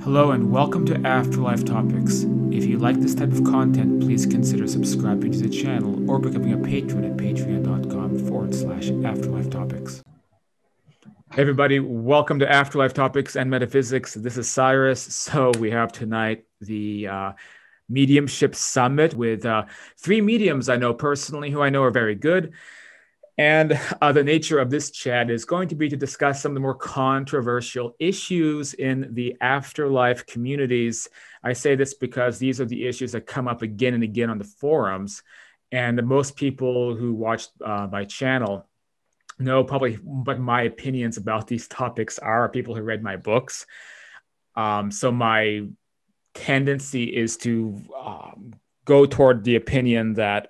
Hello and welcome to Afterlife Topics. If you like this type of content, please consider subscribing to the channel or becoming a patron at patreon.com/Afterlife Topics. Hey everybody, welcome to Afterlife Topics and Metaphysics. This is Cyrus. So we have tonight the Mediumship Summit with three mediums I know personally who I know are very good. And the nature of this chat is going to be to discuss some of the more controversial issues in the afterlife communities. I say this because these are the issues that come up again and again on the forums. And most people who watch my channel know probably what my opinions about these topics are, people who read my books. So my tendency is to go toward the opinion that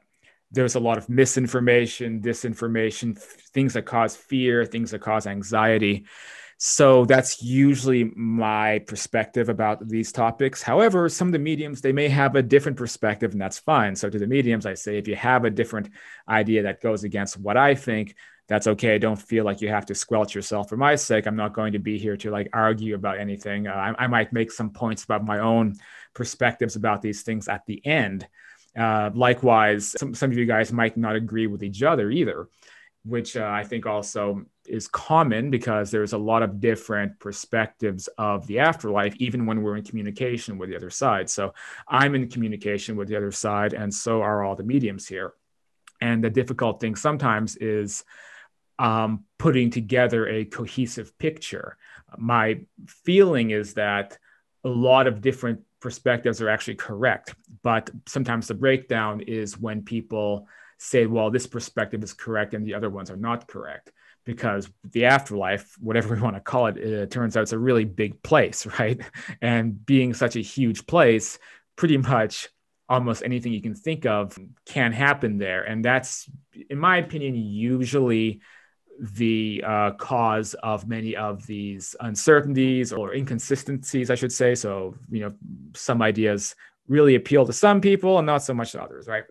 there's a lot of misinformation, disinformation, things that cause fear, things that cause anxiety. So that's usually my perspective about these topics. However, some of the mediums, they may have a different perspective, and that's fine. So to the mediums, I say, if you have a different idea that goes against what I think, that's okay. Don't feel like you have to squelch yourself for my sake. I'm not going to be here to like argue about anything. I might make some points about my own perspectives about these things at the end. Likewise, some of you guys might not agree with each other either, which I think also is common because there's a lot of different perspectives of the afterlife, even when we're in communication with the other side. So I'm in communication with the other side, and so are all the mediums here. And the difficult thing sometimes is putting together a cohesive picture. My feeling is that a lot of different perspectives are actually correct, but sometimes the breakdown is when people say, well, this perspective is correct and the other ones are not correct, because the afterlife, whatever we want to call it, it turns out it's a really big place, right? And being such a huge place, pretty much almost anything you can think of can happen there. And that's, in my opinion, usually the cause of many of these uncertainties or inconsistencies, I should say. So, some ideas really appeal to some people and not so much to others, right?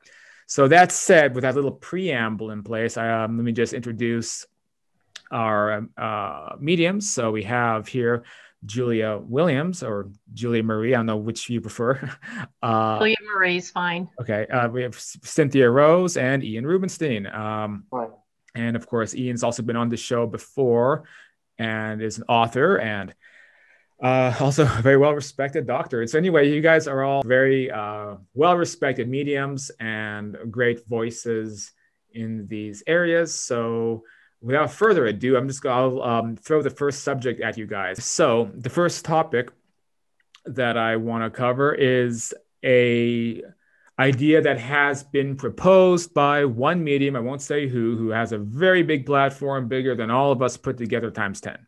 So that said, with that little preamble in place, let me just introduce our mediums. So we have here Julia Williams or Julia Marie. I don't know which you prefer. Julia Marie's fine. Okay. We have Cynthia Rose and Ian Rubenstein. Right. And of course, Ian's also been on the show before and is an author and also a very well-respected doctor. So anyway, you guys are all very well-respected mediums and great voices in these areas. So without further ado, I'll throw the first subject at you guys. So the first topic that I want to cover is a idea that has been proposed by one medium, I won't say who has a very big platform, bigger than all of us put together times 10.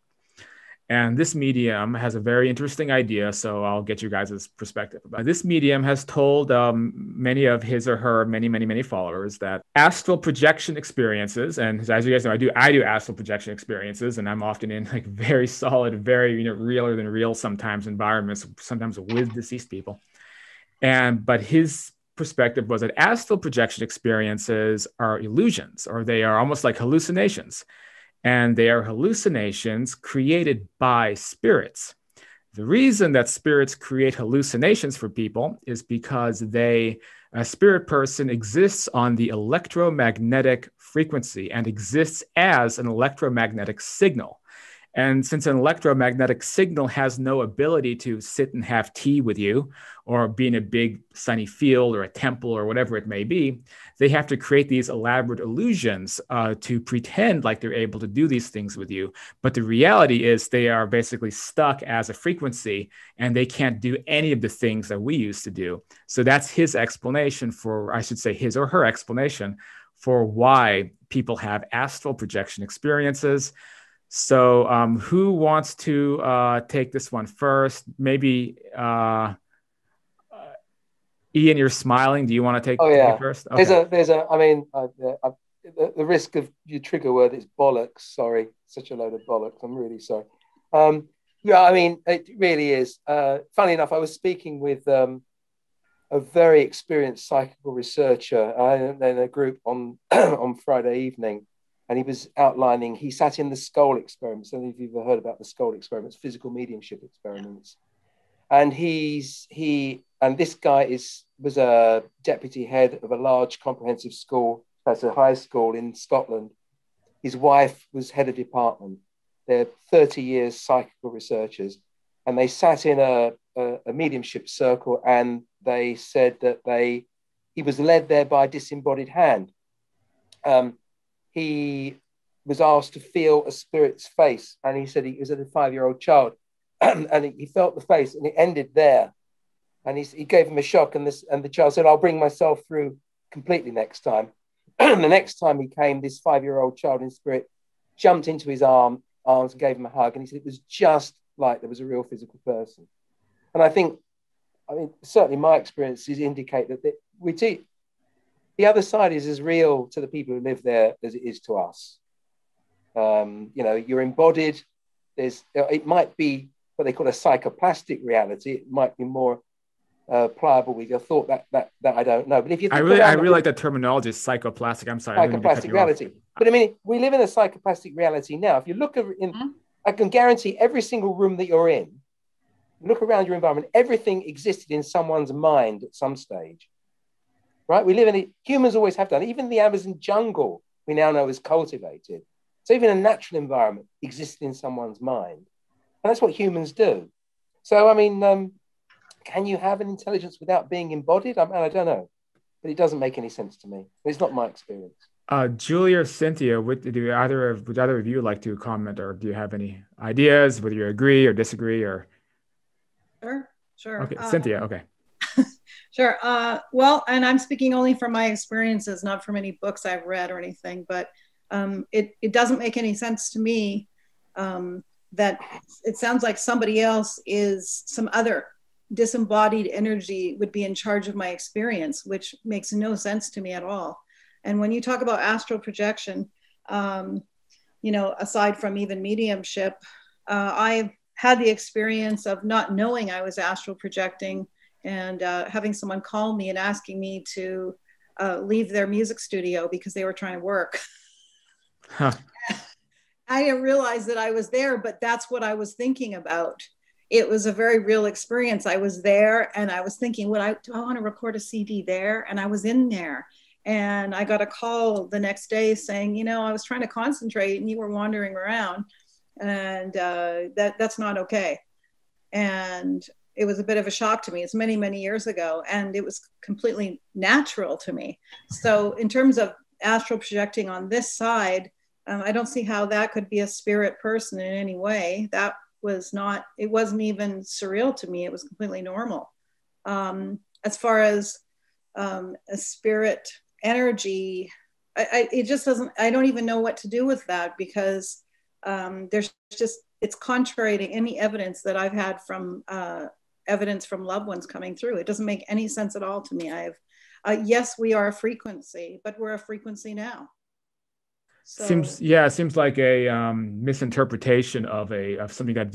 And this medium has a very interesting idea, so I'll get you guys' perspective. This medium has told many of his or her many followers that astral projection experiences, and as you guys know, I do astral projection experiences, and I'm often in like very solid, very realer than real sometimes environments, sometimes with deceased people. But his perspective was that astral projection experiences are illusions, or they are almost like hallucinations. And they are hallucinations created by spirits. The reason that spirits create hallucinations for people is because a spirit person exists on the electromagnetic frequency and exists as an electromagnetic signal. And since an electromagnetic signal has no ability to sit and have tea with you or be in a big sunny field or a temple or whatever it may be, they have to create these elaborate illusions to pretend like they're able to do these things with you. But the reality is they are basically stuck as a frequency and they can't do any of the things that we used to do. So that's his explanation for, I should say his or her explanation for why people have astral projection experiences. So who wants to take this one first? Maybe Ian, you're smiling. Do you want to take it first? Okay. The risk of your trigger word is bollocks. Sorry, such a load of bollocks. I'm really sorry. It really is. Funny enough, I was speaking with a very experienced psychical researcher in a group on on Friday evening. And he was outlining, he sat in the skull experiments. I don't know if you've ever heard about the skull experiments, physical mediumship experiments. and this guy was a deputy head of a large comprehensive school. That's a high school in Scotland. His wife was head of department. They're 30 years psychical researchers, and they sat in a mediumship circle, and they said that he was led there by a disembodied hand. He was asked to feel a spirit's face, and he said he was a 5-year-old child, and he felt the face, and it ended there. And he gave him a shock, and the child said, "I'll bring myself through completely next time." The next time he came, this 5-year-old child in spirit jumped into his arms and gave him a hug, and he said it was just like there was a real physical person. And I mean, certainly my experiences indicate that the other side is as real to the people who live there as it is to us. You're embodied. It might be what they call a psychoplastic reality. It might be more pliable with your thought. That I don't know. But if you think I really like that terminology, psychoplastic. I'm sorry, psychoplastic reality. But I mean, we live in a psychoplastic reality now. If you look I can guarantee every single room that you're in, look around your environment, everything existed in someone's mind at some stage. Right? We live in it. Humans always have done. Even the Amazon jungle we now know is cultivated. So even a natural environment existed in someone's mind. And that's what humans do. So, I mean, can you have an intelligence without being embodied? I don't know. But it doesn't make any sense to me. It's not my experience. Julie or Cynthia, would either of you like to comment, or do you have any ideas, whether you agree or disagree? Or Sure. Okay, Cynthia, okay. Sure. Well, and I'm speaking only from my experiences, not from any books I've read or anything, but it doesn't make any sense to me that it sounds like somebody else is some other disembodied energy would be in charge of my experience, which makes no sense to me at all. And when you talk about astral projection, aside from even mediumship, I had the experience of not knowing I was astral projecting and having someone call me and asking me to leave their music studio because they were trying to work. Huh. I didn't realize that I was there, but that's what I was thinking about. It was a very real experience. I was there and I was thinking, do I want to record a CD there? And I was in there. And I got a call the next day saying, I was trying to concentrate and you were wandering around, and that's not okay. And it was a bit of a shock to me. It's many, many years ago, and it was completely natural to me. So in terms of astral projecting on this side, I don't see how that could be a spirit person in any way. It wasn't even surreal to me. It was completely normal. As far as a spirit energy, it just doesn't, I don't even know what to do with that, because it's contrary to any evidence that I've had from evidence from loved ones coming through. It doesn't make any sense at all to me. Yes, we are a frequency, but we're a frequency now. So, seems like a misinterpretation of something that,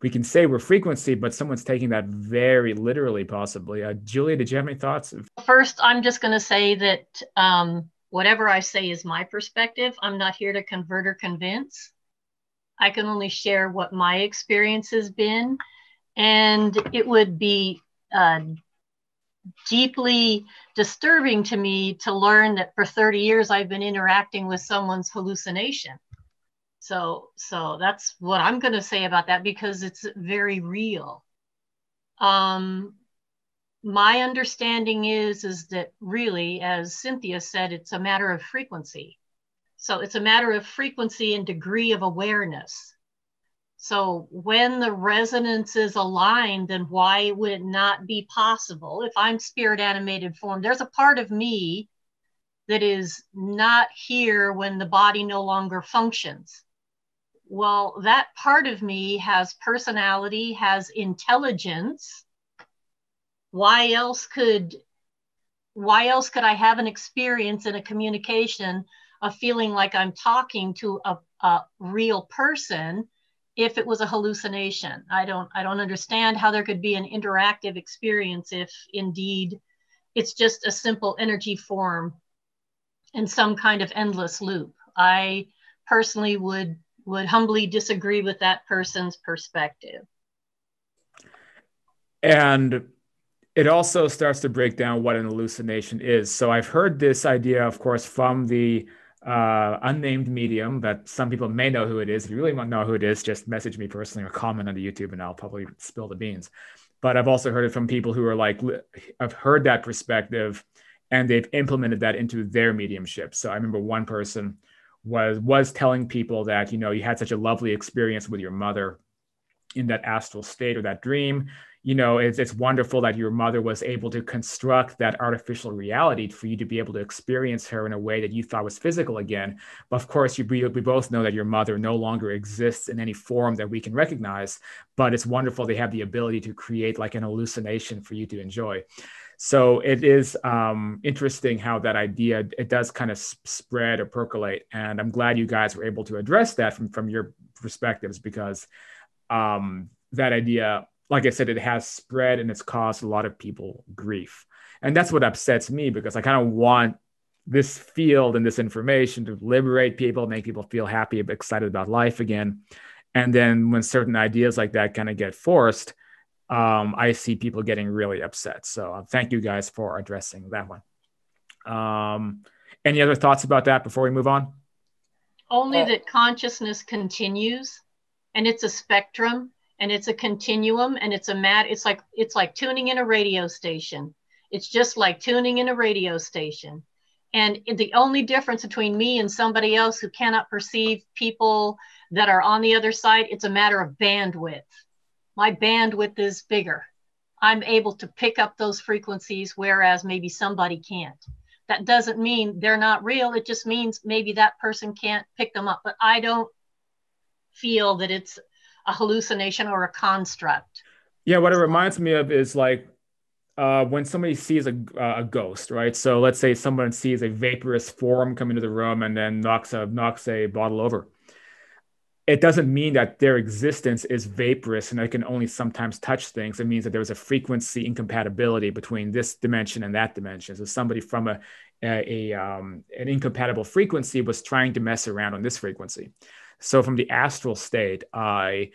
we can say we're frequency, but someone's taking that very literally, possibly. Julia, did you have any thoughts? First, I'm just going to say that whatever I say is my perspective. I'm not here to convert or convince. I can only share what my experience has been. And it would be deeply disturbing to me to learn that for 30 years I've been interacting with someone's hallucination. So that's what I'm going to say about that, because it's very real. My understanding is that really, as Cynthia said, it's a matter of frequency. So it's a matter of frequency and degree of awareness. So when the resonances align, then why would it not be possible? If I'm spirit animated form, there's a part of me that is not here when the body no longer functions. Well, that part of me has personality, has intelligence. Why else could I have an experience in a communication of feeling like I'm talking to a real person if it was a hallucination? I don't understand how there could be an interactive experience if indeed it's just a simple energy form in some kind of endless loop. I personally would humbly disagree with that person's perspective. And it also starts to break down what an hallucination is. So I've heard this idea, of course, from the unnamed medium that some people may know who it is. If you really want to know who it is, just message me personally or comment on the YouTube and I'll probably spill the beans. But I've also heard it from people who are like, I've heard that perspective and they've implemented that into their mediumship. So I remember one person was telling people that, you had such a lovely experience with your mother in that astral state or that dream. It's wonderful that your mother was able to construct that artificial reality for you to be able to experience her in a way that you thought was physical again. But of course, we both know that your mother no longer exists in any form that we can recognize, but it's wonderful they have the ability to create like an hallucination for you to enjoy. So it is interesting how that idea, it does kind of spread or percolate. And I'm glad you guys were able to address that from your perspectives, because that idea, like I said, it has spread and it's caused a lot of people grief. And that's what upsets me, because I kind of want this field and this information to liberate people, make people feel happy, excited about life again. And then when certain ideas like that kind of get forced, I see people getting really upset. So thank you guys for addressing that one. Any other thoughts about that before we move on? Only that consciousness continues, and it's a spectrum, and it's a continuum, and it's like tuning in a radio station. It's just like tuning in a radio station. And the only difference between me and somebody else who cannot perceive people that are on the other side, it's a matter of bandwidth. My bandwidth is bigger. I'm able to pick up those frequencies, whereas maybe somebody can't. That doesn't mean they're not real. It just means maybe that person can't pick them up. But I don't feel that it's a hallucination or a construct. Yeah, what it reminds me of is like when somebody sees a ghost, right? So let's say someone sees a vaporous form come into the room and then knocks a bottle over. It doesn't mean that their existence is vaporous and they can only sometimes touch things. It means that there's a frequency incompatibility between this dimension and that dimension. So somebody from an incompatible frequency was trying to mess around on this frequency. So from the astral state, I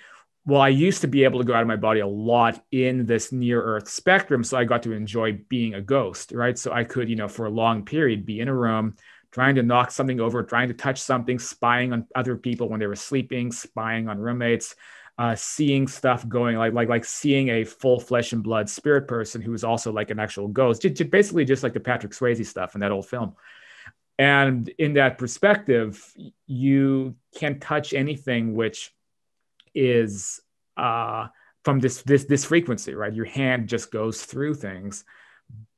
used to be able to go out of my body a lot in this near Earth spectrum. So I got to enjoy being a ghost, right? So I could, for a long period, be in a room, trying to knock something over, trying to touch something, spying on other people when they were sleeping, spying on roommates, seeing stuff going, like seeing a full flesh and blood spirit person who was also like an actual ghost, basically just like the Patrick Swayze stuff in that old film. And in that perspective, you can touch anything which is from this frequency, right? Your hand just goes through things.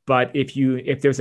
But if there's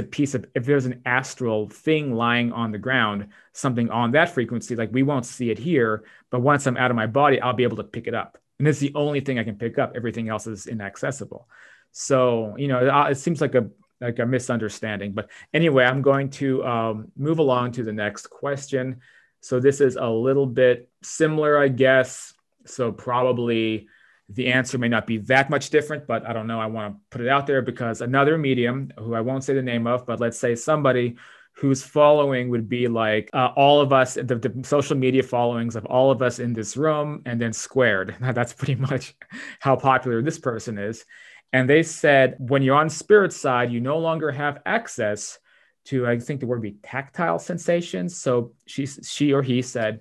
an astral thing lying on the ground, something on that frequency, like we won't see it here, but once I'm out of my body, I'll be able to pick it up. And it's the only thing I can pick up. Everything else is inaccessible. So, it seems like a misunderstanding. But anyway, I'm going to move along to the next question. So this is a little bit similar, I guess. So probably the answer may not be that much different, but I don't know. I want to put it out there because another medium, who I won't say the name of, but let's say somebody whose following would be like all of us, the social media followings of all of us in this room, and then squared. That's pretty much how popular this person is. And they said, when you're on spirit side, you no longer have access to, I think the word would be tactile sensations. So she or he said,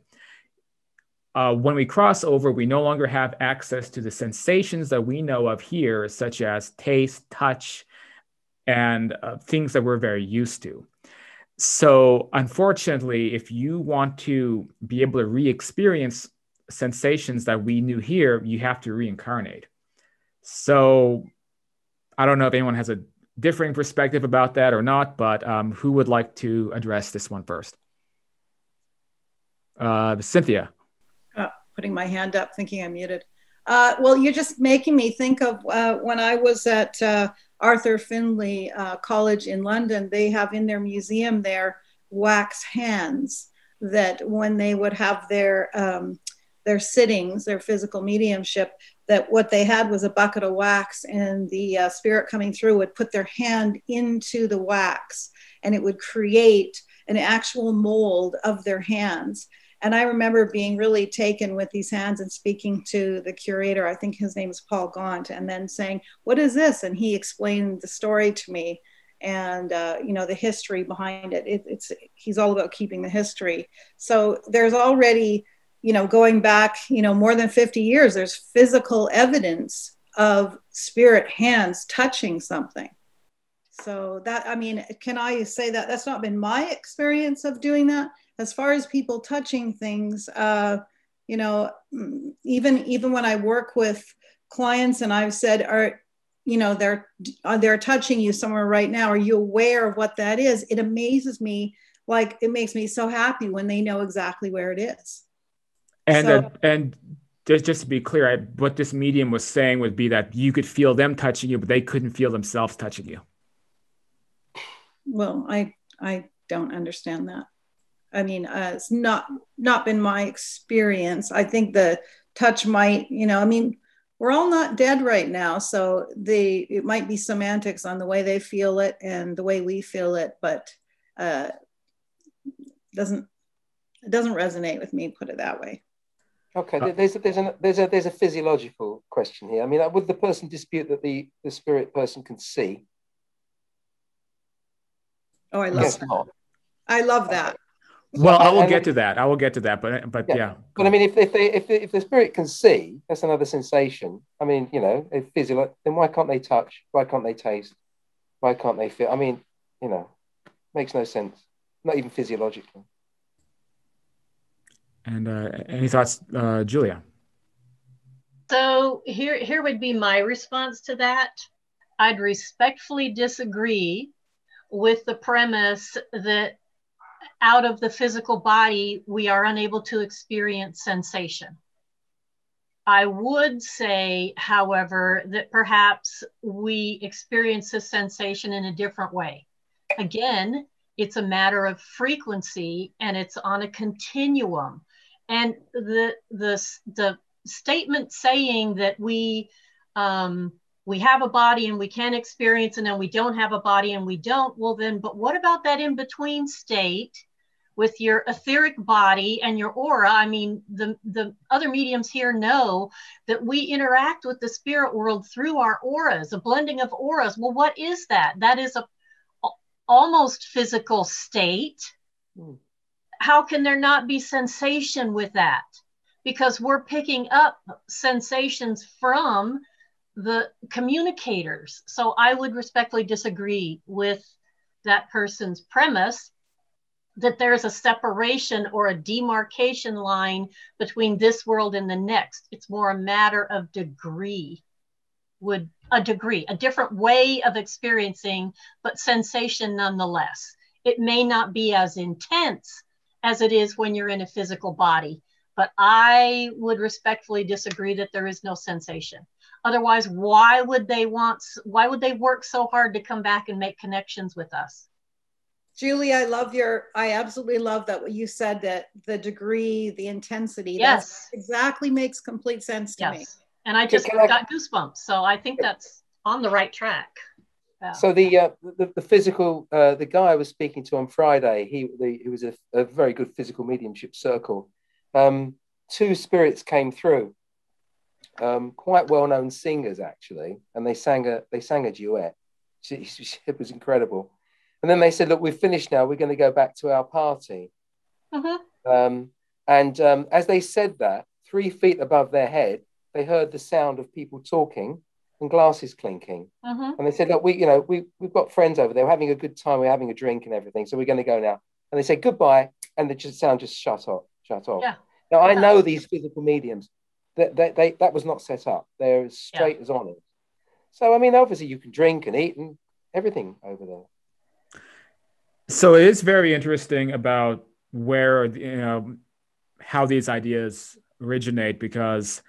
when we cross over, we no longer have access to the sensations that we know of here, such as taste, touch, and things that we're very used to. So unfortunately, if you want to be able to re-experience sensations that we knew here, you have to reincarnate. So I don't know if anyone has a differing perspective about that or not, but who would like to address this one first? Cynthia. Putting my hand up, thinking I'm muted. Well, you're just making me think of when I was at Arthur Findlay College in London. They have in their museum there wax hands that when they would have their sittings, their physical mediumship, that what they had was a bucket of wax, and the spirit coming through would put their hand into the wax and it would create an actual mold of their hands. And I remember being really taken with these hands and speaking to the curator. I think his name is Paul Gaunt, and then saying, "What is this?" And he explained the story to me, and the history behind it. He's all about keeping the history. So there's already, going back, more than 50 years, there's physical evidence of spirit hands touching something. So that, can I say that that's not been my experience of doing that? As far as people touching things, even when I work with clients and I've said, they're touching you somewhere right now, are you aware of what that is? It amazes me. Like, it makes me so happy when they know exactly where it is. And just to be clear, what this medium was saying would be that you could feel them touching you, but they couldn't feel themselves touching you. Well, I don't understand that. It's not been my experience. I think the touch might, we're all not dead right now, so it might be semantics on the way they feel it and the way we feel it, but it doesn't resonate with me, put it that way. Okay, there's a physiological question here. Would the person dispute that the spirit person can see? Oh, I love that. Not. I love that. Well, I will get to that. But yeah. But if the spirit can see, that's another sensation. If physical, then why can't they touch? Why can't they taste? Why can't they feel? Makes no sense. Not even physiologically. And any thoughts, Julia? So here would be my response to that. I'd respectfully disagree with the premise that out of the physical body, we are unable to experience sensation. I would say, however, that perhaps we experience this sensation in a different way. Again, it's a matter of frequency and it's on a continuum. And the statement saying that we have a body and we can experience, and then we don't have a body and we don't, well then, but what about that in-between state with your etheric body and your aura? The other mediums here know that we interact with the spirit world through our auras, a blending of auras. Well, what is that? That is a almost physical state. How can there not be sensation with that? Because we're picking up sensations from the communicators. So I would respectfully disagree with that person's premise that there's a separation or a demarcation line between this world and the next. It's more a matter of degree, a different way of experiencing, but sensation nonetheless. It may not be as intense as it is when you're in a physical body, but I would respectfully disagree that there is no sensation. Otherwise, why would they work so hard to come back and make connections with us? Julie, I absolutely love that what you said, that the degree, the intensity, yes, that exactly makes complete sense to me. And I just got goosebumps. So I think that's on the right track. Yeah. So the physical, the guy I was speaking to on Friday, he was a very good physical mediumship circle. Two spirits came through, quite well-known singers actually, and they sang a duet. It was incredible. And then they said, "Look, we've finished now. We're going to go back to our party." And as they said that, 3 feet above their head, they heard the sound of people talking and glasses clinking. And they said, "Look, we've got friends over there. We're having a good time. We're having a drink and everything. So we're going to go now." And they said goodbye, and the sound just shut off. Yeah. Now I know these physical mediums. That was not set up. They're as straight as honest. So obviously you can drink and eat and everything over there. So it is very interesting about where, how these ideas originate, because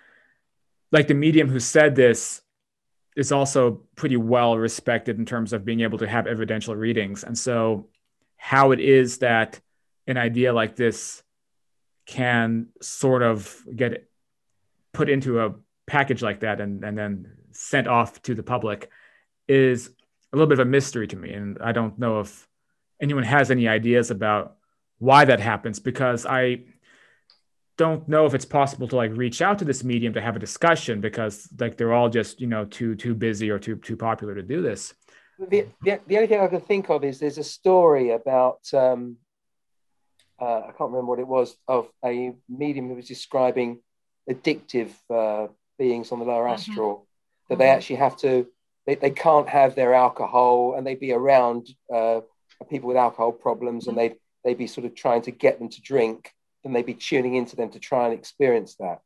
like the medium who said this is also pretty well respected in terms of being able to have evidential readings. And so how it is that an idea like this can sort of get put into a package like that and then sent off to the public is a little bit of a mystery to me. And I don't know if anyone has any ideas about why that happens, because don't know if it's possible to like reach out to this medium to have a discussion, because like they're all just, too busy or too popular to do this. The only thing I can think of is there's a story about I can't remember what it was, of a medium who was describing addictive beings on the lower astral, that they actually have to, they can't have their alcohol, and they'd be around people with alcohol problems, and they'd be sort of trying to get them to drink, and they'd be tuning into them to try and experience that.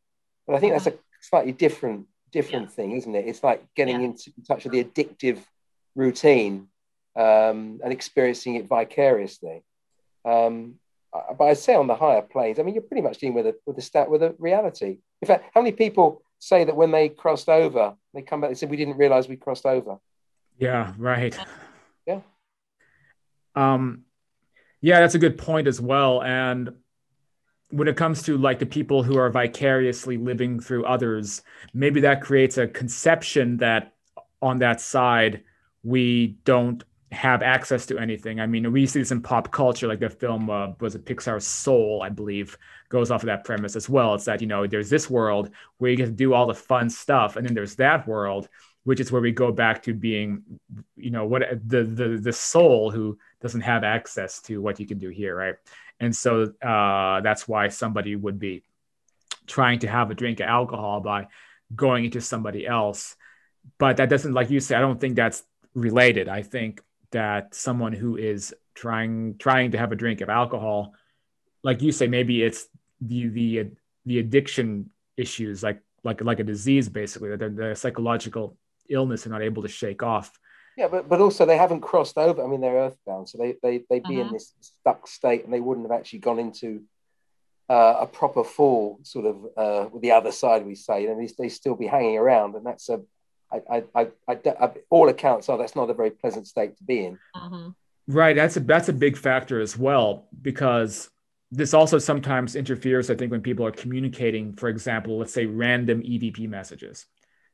But I think that's a slightly different thing, isn't it? It's like getting in touch with the addictive routine and experiencing it vicariously. But I'd say on the higher planes, I mean, you're pretty much dealing with a reality. In fact, how many people say that when they crossed over, they come back and say, we didn't realize we crossed over? Yeah, right. Yeah. Yeah, that's a good point as well. And when it comes to like the people who are vicariously living through others, maybe that creates a conception that on that side, we don't have access to anything. I mean, we see this in pop culture, like the film, was it Pixar's Soul, I believe, goes off of that premise as well. It's that, there's this world where you get to do all the fun stuff. And then there's that world, which is where we go back to being, what the soul who doesn't have access to what you can do here, right? And so that's why somebody would be trying to have a drink of alcohol by going into somebody else. But that doesn't, like you say, I don't think that's related. I think that someone who is trying to have a drink of alcohol, like you say, maybe it's the addiction issues, like a disease, basically, that the psychological illness they're not able to shake off. Yeah, but also they haven't crossed over. I mean, they're earthbound, so they'd be in this stuck state, and they wouldn't have actually gone into a proper fall, sort of with the other side, we say, and they still be hanging around, and that's all accounts are that's not a very pleasant state to be in. Right, that's a big factor as well, because this also sometimes interferes, I think, when people are communicating, for example, let's say random EVP messages.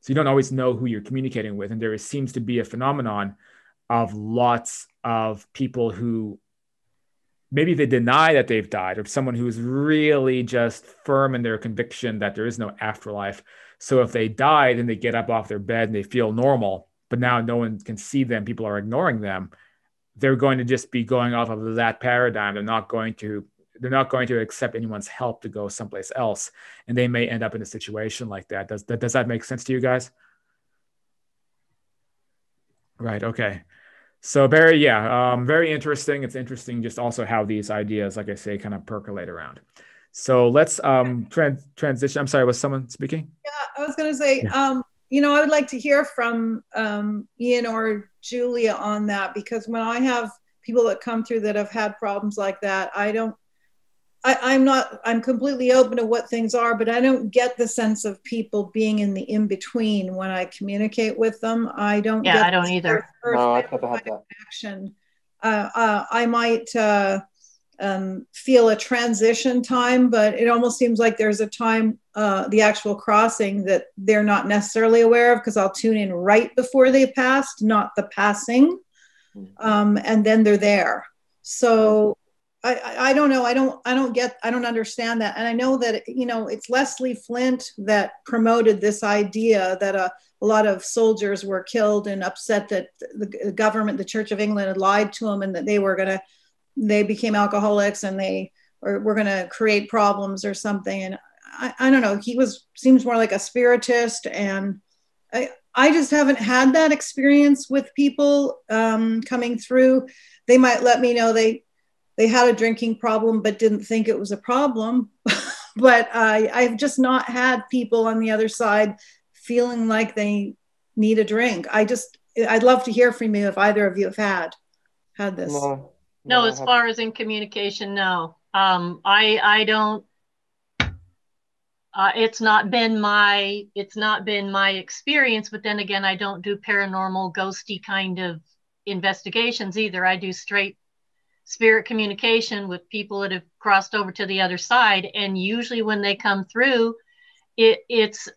So you don't always know who you're communicating with. And there seems to be a phenomenon of lots of people who maybe they deny that they've died, or someone who's really just firm in their conviction that there is no afterlife. So if they die, then they get up off their bed and they feel normal, but now no one can see them. People are ignoring them. They're going to just be going off of that paradigm. They're not going to accept anyone's help to go someplace else. And they may end up in a situation like that. Does that make sense to you guys? Right. Okay. So very interesting. It's interesting just also how these ideas, like I say, kind of percolate around. So let's transition. I'm sorry, was someone speaking? Yeah, I was going to say, I would like to hear from Ian or Julia on that, because when I have people that come through that have had problems like that, I'm completely open to what things are, but I don't get the sense of people being in the in-between when I communicate with them. I don't get I don't either. No, I've never had that. Action. I might feel a transition time, but it almost seems like there's a time, the actual crossing, that they're not necessarily aware of, because I'll tune in right before they passed, not the passing. And then they're there. So I don't know. I don't understand that. And I know that, it's Leslie Flint that promoted this idea that a lot of soldiers were killed and upset that the government, the Church of England, had lied to them, and that they became alcoholics, and they were going to create problems or something. And I don't know. He seems more like a spiritist, and I just haven't had that experience with people coming through. They might let me know they had a drinking problem, but didn't think it was a problem. But I've just not had people on the other side feeling like they need a drink. I'd love to hear from you if either of you have had this. No, as far as in communication, no. I don't. It's not been my experience. But then again, I don't do paranormal, ghosty kind of investigations either. I do straight spirit communication with people that have crossed over to the other side. And usually when they come through, it's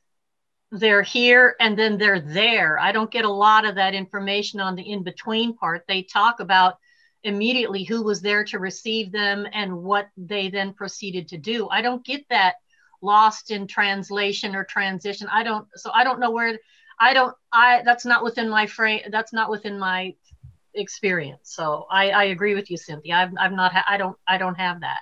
they're here and then they're there. I don't get a lot of that information on the in-between part. They talk about immediately who was there to receive them and what they then proceeded to do. I don't get that lost in translation or transition. I don't know where, that's not within my frame. That's not within my experience. So I agree with you, Cynthia. I don't have that.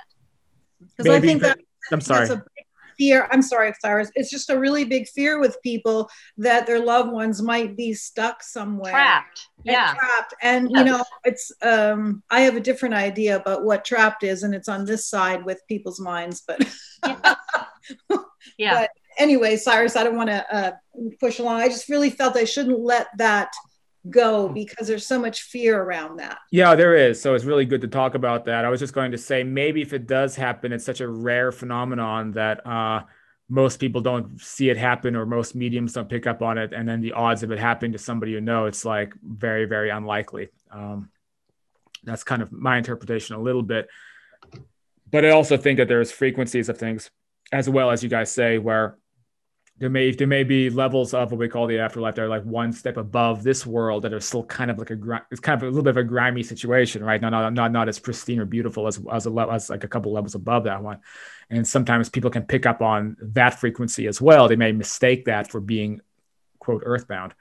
Because I think that I'm sorry. That's a big fear. I'm sorry, Cyrus. It's just a really big fear with people that their loved ones might be stuck somewhere. Trapped. Yeah. Trapped. And, you know, it's, I have a different idea about what trapped is, and it's on this side with people's minds, but. Yeah. But anyway, Cyrus, I don't want to push along. I just really felt I shouldn't let that go because there's so much fear around that. Yeah, there is. So it's really good to talk about that. I was just going to say, maybe if it does happen, it's such a rare phenomenon that most people don't see it happen, or most mediums don't pick up on it. And then the odds of it happening to somebody you know, it's like very, very unlikely. That's kind of my interpretation a little bit. But I also think that there's frequencies of things, as well, as you guys say, where there may be levels of what we call the afterlife that are like one step above this world, that are still kind of like it's kind of a little bit of a grimy situation, right? Not as pristine or beautiful as like a couple levels above that one. And sometimes people can pick up on that frequency as well. They may mistake that for being, quote, earthbound.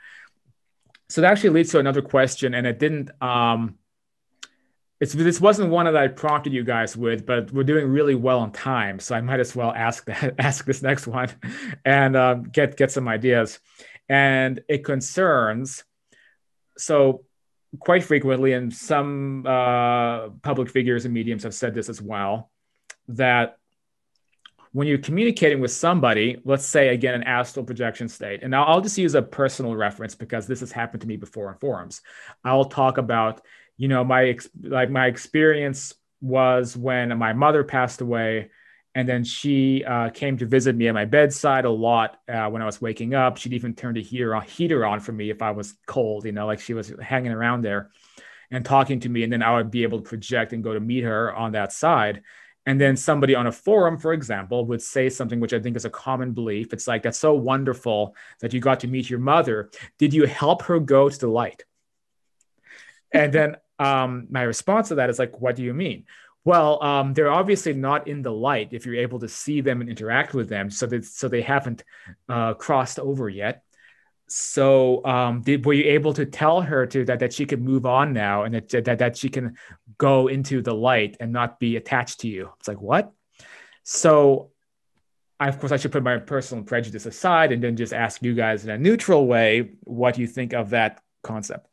So that actually leads to another question, and it didn't. This wasn't one that I prompted you guys with, but we're doing really well on time, so I might as well ask this next one and get some ideas. And it concerns, so quite frequently, and some public figures and mediums have said this as well, that when you're communicating with somebody, let's say, again, an astral projection state, and I'll just use a personal reference because this has happened to me before in forums. I'll talk about, you know, my experience was when my mother passed away, and then she came to visit me at my bedside a lot when I was waking up. She'd even turn the heater on for me if I was cold, you know, like she was hanging around there and talking to me. And then I would be able to project and go to meet her on that side. And then somebody on a forum, for example, would say something which I think is a common belief. It's like, that's so wonderful that you got to meet your mother. Did you help her go to the light? And then my response to that is like, what do you mean? Well, they're obviously not in the light if you're able to see them and interact with them. So they haven't crossed over yet. So were you able to tell her that she could move on now, and that she can go into the light and not be attached to you? It's like, what? So of course, I should put my personal prejudice aside and then just ask you guys in a neutral way what you think of that concept.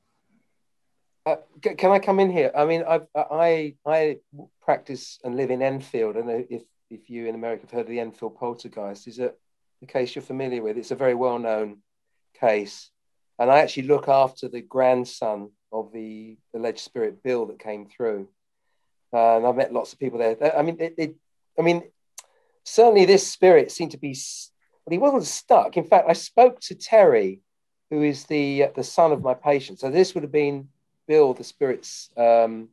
Can I come in here? I mean, I practice and live in Enfield. I don't know if you in America have heard of the Enfield poltergeist. Is it a case you're familiar with? It's a very well-known case. And I actually look after the grandson of the alleged spirit Bill that came through. And I've met lots of people there. I mean, certainly this spirit seemed to be, but he wasn't stuck. In fact, I spoke to Terry, who is the son of my patient. So this would have been Bill, the spirit's son.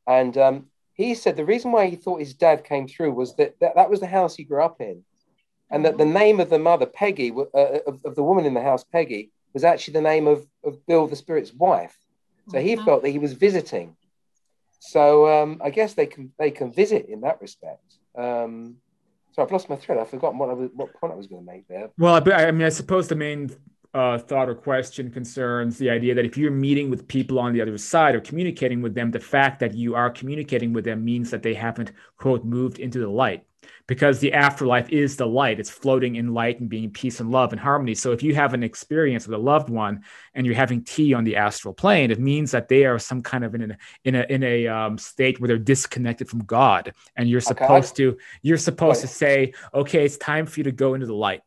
And he said the reason why he thought his dad came through was that was the house he grew up in. And that the name of the mother, Peggy, of the woman in the house, Peggy, was actually the name of Bill, the spirit's wife. So he felt that he was visiting. So I guess they can visit in that respect. So I've lost my thread. I've forgotten what point I was going to make there. Well, I mean, I suppose the main thought or question concerns the idea that if you're meeting with people on the other side or communicating with them, the fact that you are communicating with them means that they haven't, quote, moved into the light, because the afterlife is the light. It's floating in light and being in peace and love and harmony. So if you have an experience with a loved one and you're having tea on the astral plane, it means that they are some kind of in a state where they're disconnected from God, and you're supposed to say, okay, it's time for you to go into the light.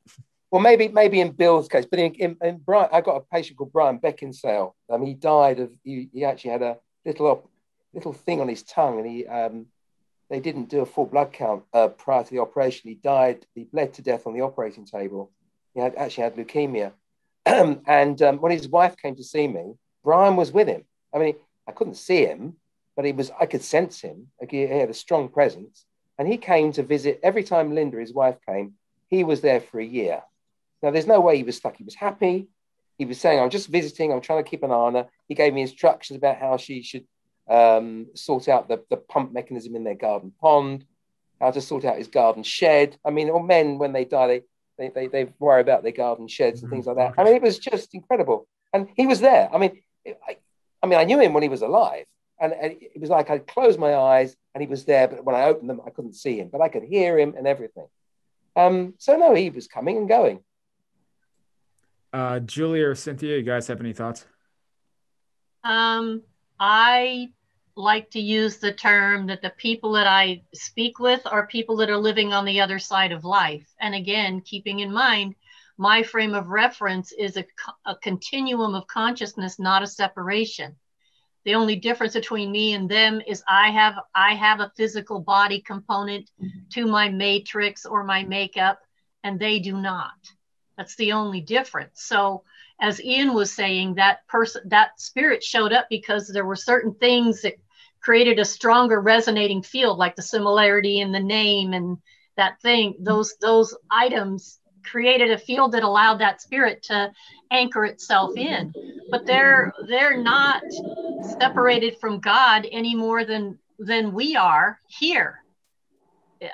Well, maybe in Bill's case, but in Brian, I got a patient called Brian Beckinsale. He died of he actually had a little thing on his tongue, and they didn't do a full blood count prior to the operation. He died. He bled to death on the operating table. He actually had leukemia, and when his wife came to see me, Brian was with him. I mean, I couldn't see him, but I could sense him. Like he had a strong presence, and he came to visit every time Linda, his wife, came. He was there for a year. Now, there's no way he was stuck. He was happy. He was saying, I'm just visiting. I'm trying to keep an eye on her. He gave me instructions about how she should sort out the pump mechanism in their garden pond. how to sort out his garden shed. I mean, or men, when they die, they worry about their garden sheds and things like that. I mean, it was just incredible. And he was there. I mean, I knew him when he was alive. And it was like I'd close my eyes and he was there. But when I opened them, I couldn't see him, but I could hear him and everything. So no, he was coming and going. Julia or Cynthia, you guys have any thoughts? I like to use the term that the people that I speak with are people that are living on the other side of life. And again, keeping in mind, my frame of reference is a continuum of consciousness, not a separation. The only difference between me and them is I have a physical body component to my matrix or my makeup, and they do not. That's the only difference. So as Ian was saying, that spirit showed up because there were certain things that created a stronger resonating field, like the similarity in the name and that thing. Those items created a field that allowed that spirit to anchor itself in. But they're not separated from God any more than we are here.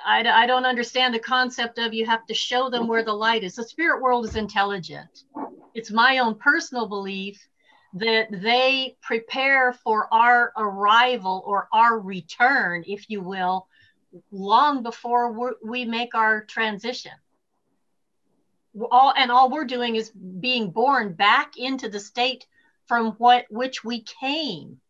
I don't understand the concept of you have to show them where the light is. The spirit world is intelligent. It's my own personal belief that they prepare for our arrival or our return, if you will, long before we make our transition. All we're doing is being born back into the state from which we came.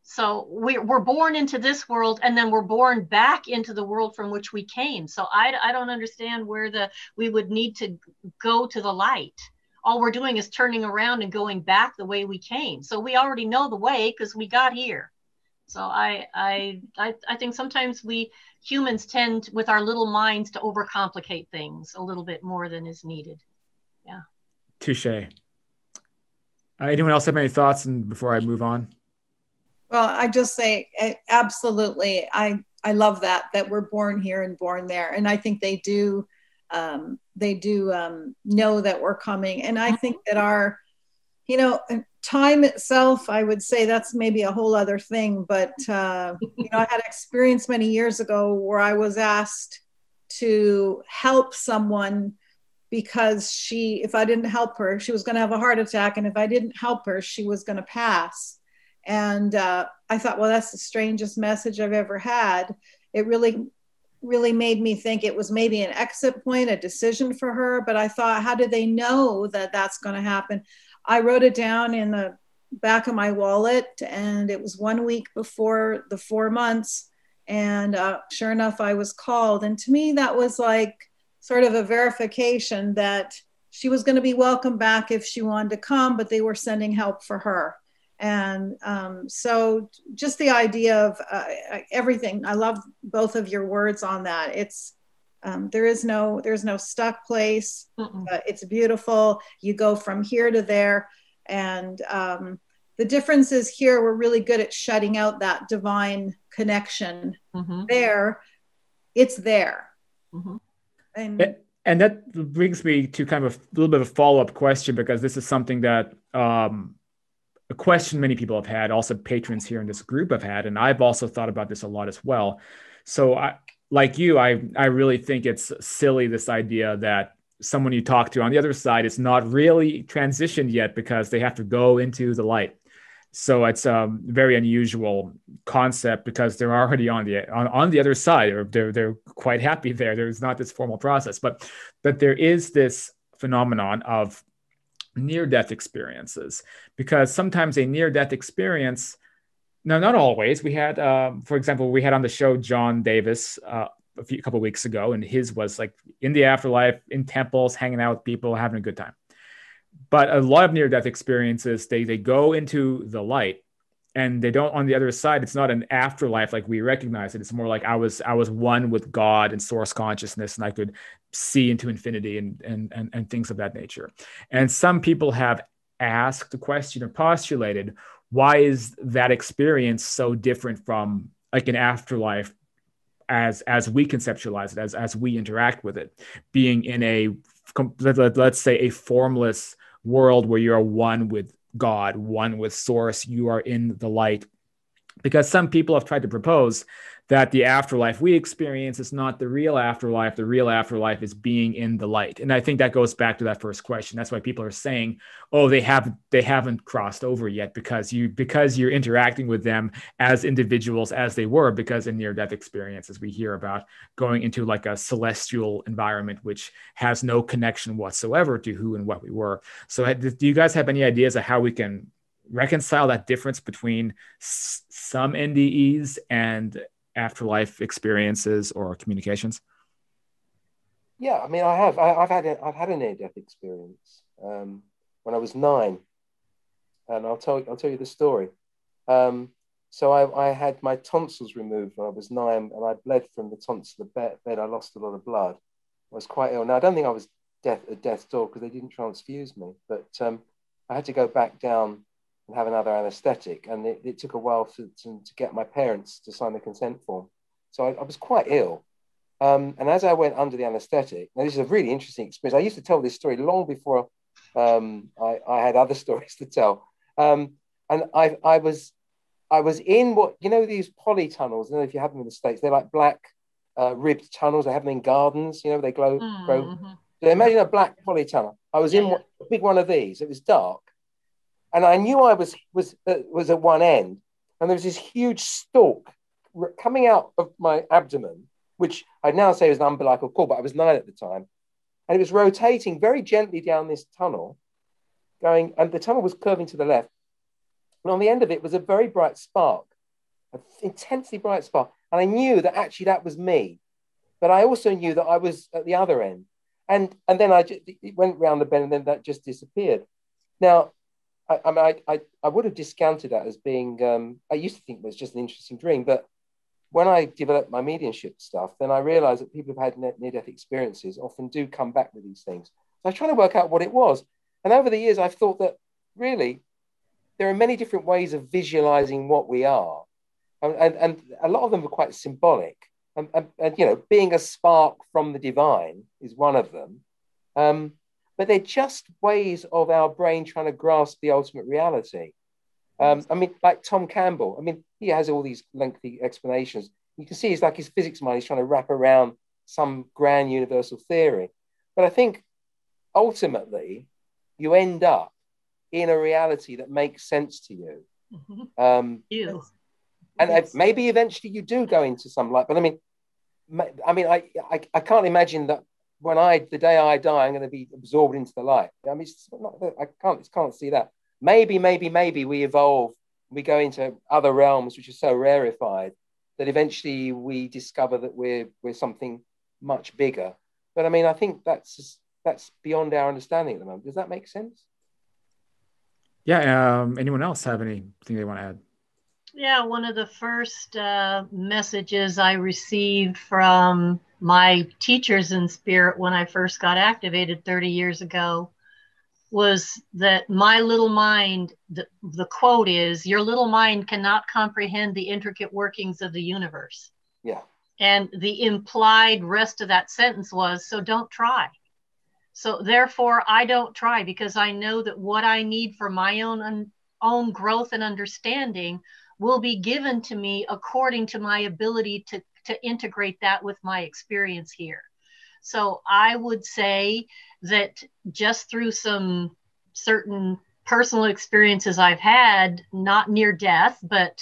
So we're born into this world, and then we're born back into the world from which we came. So I don't understand where we would need to go to the light. All we're doing is turning around and going back the way we came. So we already know the way because we got here. So I think sometimes we humans tend, with our little minds, to overcomplicate things a little bit more than is needed. Yeah. Touche. Anyone else have any thoughts? And before I move on. Well, I just say absolutely. I love that we're born here and born there, and I think they do know that we're coming. And I think that our, time itself, I would say that's maybe a whole other thing. But I had an experience many years ago where I was asked to help someone because if I didn't help her, she was going to have a heart attack, and if I didn't help her, she was going to pass. And I thought, well, that's the strangest message I've ever had. It really, really made me think it was maybe an exit point, a decision for her. But I thought, how do they know that that's going to happen? I wrote it down in the back of my wallet, and it was 1 week before the 4 months. And sure enough, I was called. And to me, that was like sort of a verification that she was going to be welcome back if she wanted to come, but they were sending help for her. And so just the idea of everything. I love both of your words on that. It's there's no stuck place. It's beautiful. You go from here to there. And the difference is here, we're really good at shutting out that divine connection. There, it's there. And that brings me to kind of a little bit of a follow-up question, because this is something that a question many people have had, also patrons here in this group have had, and I've also thought about this a lot as well. So I really think it's silly, this idea that someone you talk to on the other side is not really transitioned yet because they have to go into the light. So it's a very unusual concept because they're already on the other side, or they're quite happy there. There's not this formal process, but there is this phenomenon of near-death experiences, because sometimes a near-death experience, now not always. We had, for example, we had on the show John Davis a couple of weeks ago, and his was like in the afterlife, in temples, hanging out with people, having a good time. But a lot of near-death experiences, they go into the light, and they don't, on the other side, it's not an afterlife like we recognize it. It's more like I was one with God and source consciousness, and I could see into infinity and things of that nature. And some people have asked the question or postulated, why is that experience so different from like an afterlife as we conceptualize it, as we interact with it, being in a, let's say, a formless world where you're one with God, one with source, you are in the light. Because some people have tried to propose that the afterlife we experience is not the real afterlife. The real afterlife is being in the light. And I think that goes back to that first question. That's why people are saying, oh, they haven't crossed over yet, because you're interacting with them as individuals as they were, because in near-death experiences we hear about going into like a celestial environment which has no connection whatsoever to who and what we were. So do you guys have any ideas of how we can reconcile that difference between some NDEs and afterlife experiences or communications? Yeah, I mean, I've had a near-death experience when I was 9, and I'll tell you the story. So I had my tonsils removed when I was 9, and I bled from the tonsil bed. I lost a lot of blood. I was quite ill. Now I don't think I was at death's door because they didn't transfuse me, but I had to go back down and have another anaesthetic, and it took a while to get my parents to sign the consent form. So I was quite ill. And as I went under the anaesthetic, now this is a really interesting experience. I used to tell this story long before I had other stories to tell. And I was in what, these polytunnels. I don't know if you have them in the States. They're like black ribbed tunnels. They have them in gardens. They grow. So imagine a black polytunnel. I was in a big one of these. It was dark. And I knew I was at one end, and there was this huge stalk coming out of my abdomen, which I'd now say was an umbilical cord, but I was 9 at the time. And it was rotating very gently down this tunnel, and the tunnel was curving to the left. And on the end of it was a very bright spark, an intensely bright spark. And I knew that actually that was me, but I also knew that I was at the other end. And then it went round the bend, and then that just disappeared. Now, I would have discounted that as being, I used to think it was just an interesting dream, but when I developed my mediumship stuff, then I realized that people who've had near-death experiences often do come back with these things. So I was trying to work out what it was. And over the years, I've thought that really there are many different ways of visualizing what we are. And a lot of them are quite symbolic. And being a spark from the divine is one of them. But they're just ways of our brain trying to grasp the ultimate reality. I mean, like Tom Campbell, he has all these lengthy explanations. You can see it's like his physics mind is trying to wrap around some grand universal theory. But I think ultimately you end up in a reality that makes sense to you. And maybe eventually you do go into some light. But I can't imagine that the day I die, I'm going to be absorbed into the light. I can't see that. Maybe we evolve, we go into other realms which are so rarefied that eventually we discover that we're something much bigger. But I think that's beyond our understanding at the moment. Does that make sense? Yeah. Anyone else have anything they want to add? Yeah, one of the first messages I received from my teachers in spirit when I first got activated 30 years ago was that my little mind, the quote is, your little mind cannot comprehend the intricate workings of the universe. Yeah. And the implied rest of that sentence was, so don't try. So therefore, I don't try, because I know that what I need for my own growth and understanding will be given to me according to my ability to integrate that with my experience here. So I would say that just through some certain personal experiences I've had, not near death, but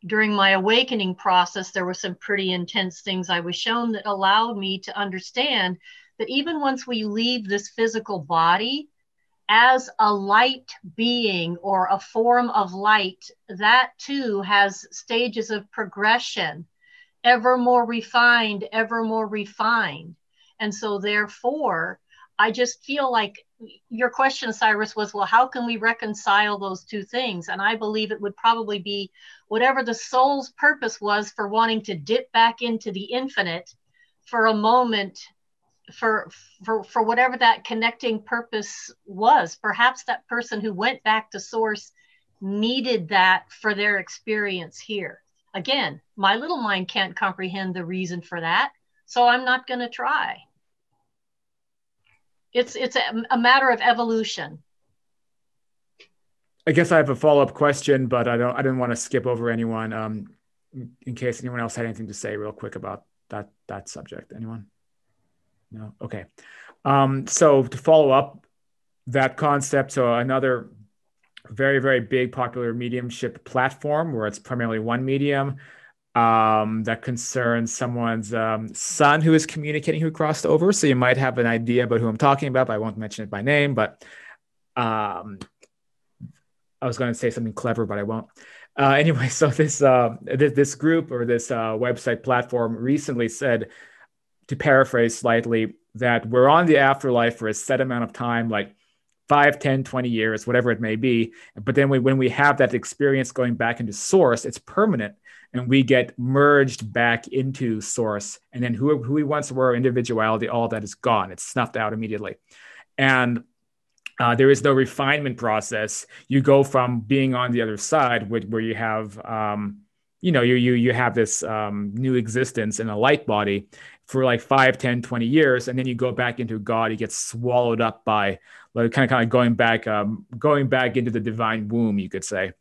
during my awakening process, there were some pretty intense things I was shown that allowed me to understand that even once we leave this physical body, as a light being or a form of light, that too has stages of progression, ever more refined, ever more refined. And so therefore, I just feel like your question, Cyrus, was, well, how can we reconcile those two things? And I believe it would probably be whatever the soul's purpose was for wanting to dip back into the infinite for a moment, for whatever that connecting purpose was. Perhaps that person who went back to source needed that for their experience here. Again, my little mind can't comprehend the reason for that, so I'm not going to try. It's a matter of evolution. I guess I have a follow-up question, but I didn't want to skip over anyone. in case anyone else had anything to say real quick about that subject. Anyone? No? Okay. So to follow up that concept, so another very, very big popular mediumship platform where it's primarily one medium that concerns someone's son who is communicating, who crossed over. So you might have an idea about who I'm talking about, but I won't mention it by name. But I was going to say something clever, but I won't. Anyway, so this group or this website platform recently said, to paraphrase slightly, that we're on the afterlife for a set amount of time, like 5, 10, 20 years, whatever it may be. But then when we have that experience going back into source, it's permanent, and we get merged back into source. And then who we once were, individuality, all that is gone. It's snuffed out immediately. And there is no refinement process. You go from being on the other side, where you have, you have this new existence in a light body for like 5, 10, 20 years. And then you go back into God, you get swallowed up by like kind of going back into the divine womb, you could say.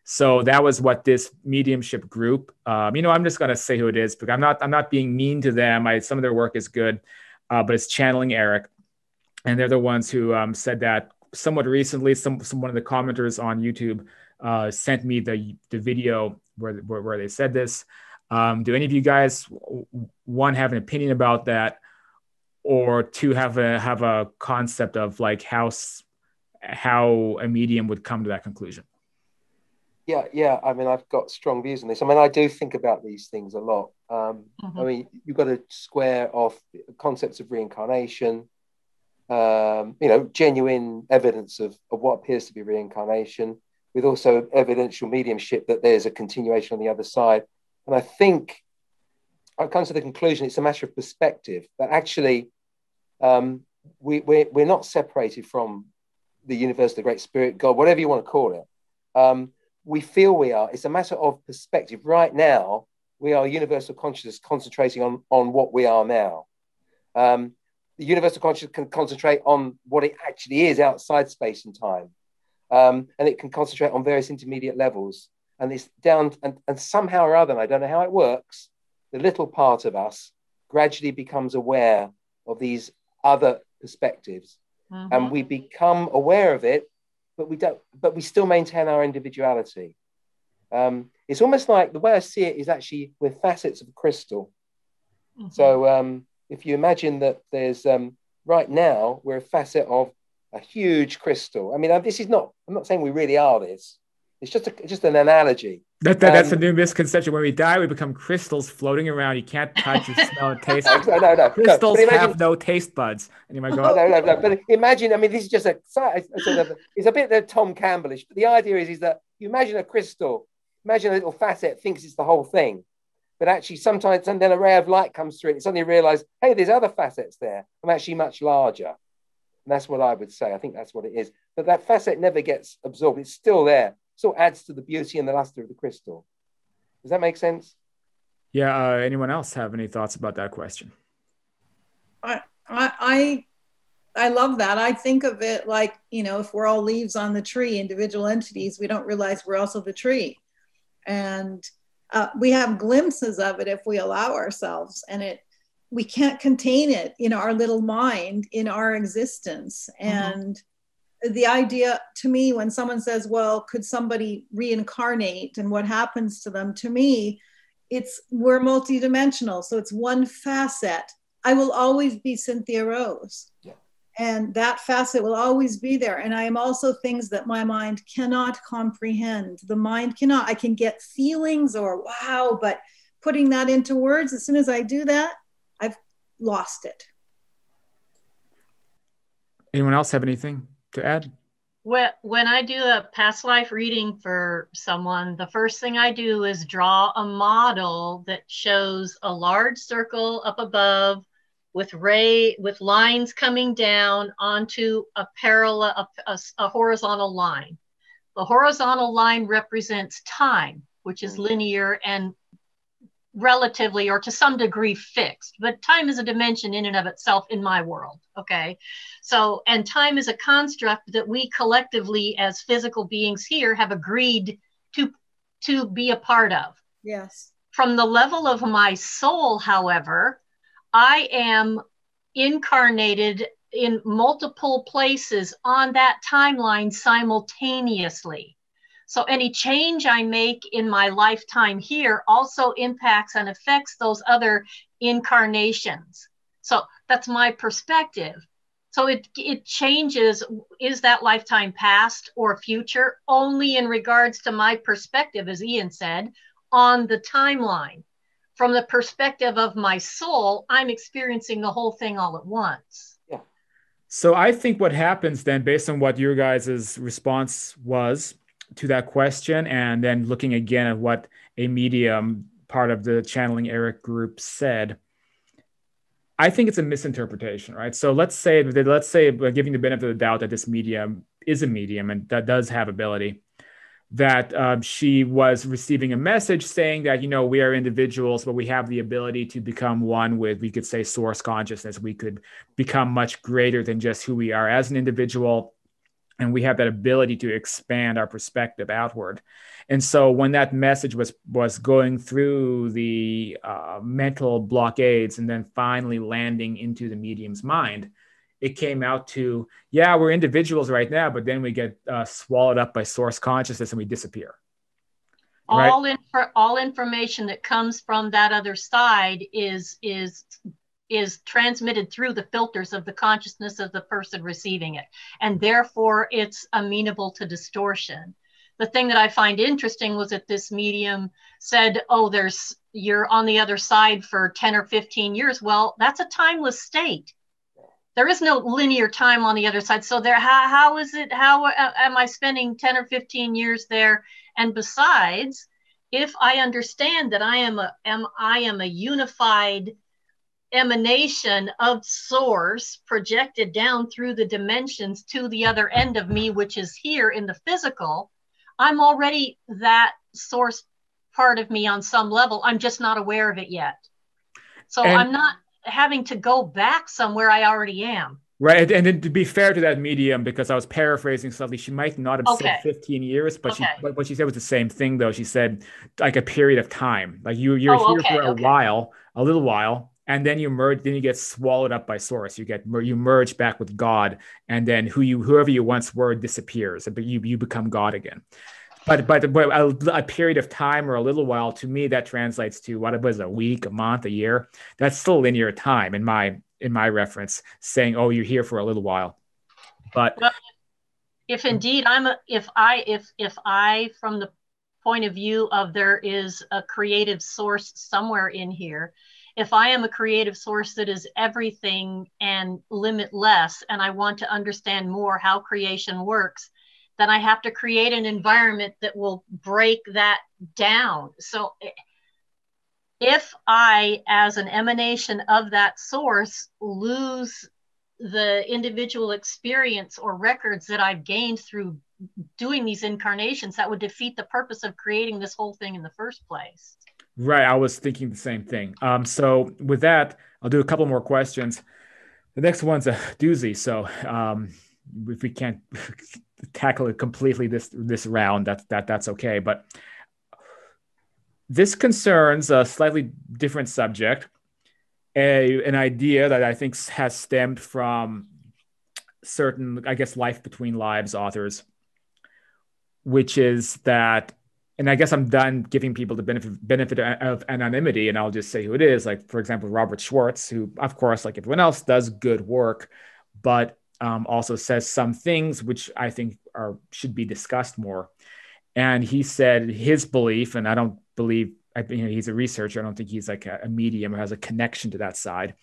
So that was what this mediumship group, I'm just going to say who it is, because I'm not being mean to them. Some of their work is good, but it's Channeling Eric. And they're the ones who said that somewhat recently. One of the commenters on YouTube sent me the video where they said this. Do any of you guys, one, have an opinion about that, or two, have a concept of like how a medium would come to that conclusion? Yeah. I mean, I've got strong views on this. I mean, I do think about these things a lot. I mean, you've got to square off concepts of reincarnation, genuine evidence of what appears to be reincarnation, with also evidential mediumship that there's a continuation on the other side. And I think I've come to the conclusion it's a matter of perspective, that actually we're not separated from the universe, the Great Spirit, God, whatever you want to call it. We feel we are. It's a matter of perspective. Right now, we are universal consciousness concentrating on what we are now. The universal consciousness can concentrate on what it actually is outside space and time. And it can concentrate on various intermediate levels. And it's down, and somehow or other, and I don't know how it works, the little part of us gradually becomes aware of these other perspectives. And we become aware of it, but we still maintain our individuality. It's almost like, the way I see it is actually we're facets of a crystal. So if you imagine that there's, right now, we're a facet of a huge crystal. I mean, I'm not saying we really are this. It's just an analogy. That's a new misconception. When we die, we become crystals floating around. You can't touch or smell or taste. No. Crystals have no taste buds. And you might go, no. But imagine, I mean, this is just it's a bit Tom Campbellish, but the idea is that you imagine a crystal, imagine a little facet thinks it's the whole thing. But actually, sometimes, and then a ray of light comes through it, and suddenly realize, hey, there's other facets there. I'm actually much larger. And that's what I would say. I think that's what it is. But that facet never gets absorbed. It's still there. So adds to the beauty and the luster of the crystal. Does that make sense? Yeah. Anyone else have any thoughts about that question? I love that. I think of it like, if we're all leaves on the tree, individual entities, we don't realize we're also the tree. And we have glimpses of it if we allow ourselves, and we can't contain it in our little mind, in our existence. And the idea to me, when someone says, well, could somebody reincarnate and what happens to them? To me, we're multidimensional. So it's one facet. I will always be Cynthia Rose. Yeah. And that facet will always be there. And I am also things that my mind cannot comprehend. The mind cannot. I can get feelings or wow, but putting that into words, as soon as I do that, I've lost it. Anyone else have anything to add? When I do a past life reading for someone, the first thing I do is draw a model that shows a large circle up above with lines coming down onto a parallel, a horizontal line. The horizontal line represents time, which is linear and relatively, or to some degree, fixed. But time is a dimension in and of itself in my world, okay? So, and time is a construct that we collectively as physical beings here have agreed to be a part of. Yes. From the level of my soul, however, I am incarnated in multiple places on that timeline simultaneously. So any change I make in my lifetime here also impacts and affects those other incarnations. So that's my perspective. So it changes, is that lifetime past or future, only in regards to my perspective, as Ian said, on the timeline. From the perspective of my soul, I'm experiencing the whole thing all at once. Yeah. So I think what happens then, based on what your guys' response was to that question, and then looking again at what a medium part of the Channeling Eric group said, I think it's a misinterpretation, right? So let's say we're giving the benefit of the doubt that this medium is a medium and that does have ability, that she was receiving a message saying that, we are individuals, but we have the ability to become one with, we could say, source consciousness. We could become much greater than just who we are as an individual. And we have that ability to expand our perspective outward. And so when that message was going through the mental blockades and then finally landing into the medium's mind, it came out to, yeah, we're individuals right now, but then we get swallowed up by source consciousness and we disappear. Right? All information that comes from that other side is transmitted through the filters of the consciousness of the person receiving it. And therefore it's amenable to distortion. The thing that I find interesting was that this medium said, oh, you're on the other side for 10 or 15 years. Well, that's a timeless state. There is no linear time on the other side. So how am I spending 10 or 15 years there? And besides, if I understand that I am a unified emanation of source projected down through the dimensions to the other end of me, which is here in the physical, I'm already that source part of me on some level. I'm just not aware of it yet. So I'm not having to go back somewhere. I already am. Right. And then to be fair to that medium, because I was paraphrasing slightly, she might not have said 15 years, but what she said was the same thing, though. She said like a period of time, like you're here for a little while, and then you merge, then you get swallowed up by source. You merge back with God, and then whoever you once were disappears, but you become God again. But a period of time or a little while, to me, that translates to what it was, a week, a month, a year. That's still linear time in my reference, saying, oh, you're here for a little while. But if indeed if I, from the point of view of there is a creative source somewhere in here, if I am a creative source that is everything and limitless, and I want to understand more how creation works, then I have to create an environment that will break that down. So if I, as an emanation of that source, lose the individual experience or records that I've gained through doing these incarnations, that would defeat the purpose of creating this whole thing in the first place. Right. I was thinking the same thing. So with that, I'll do a couple more questions. The next one's a doozy. So if we can't tackle it completely this round, that's okay. But this concerns a slightly different subject, an idea that I think has stemmed from certain, I guess, Life Between Lives authors, which is that, and I guess I'm done giving people the benefit of anonymity, and I'll just say who it is. Like, for example, Robert Schwartz, who, of course, like everyone else, does good work, but also says some things which I think should be discussed more. And he said his belief, and I don't believe, he's a researcher. I don't think he's like a medium or has a connection to that side.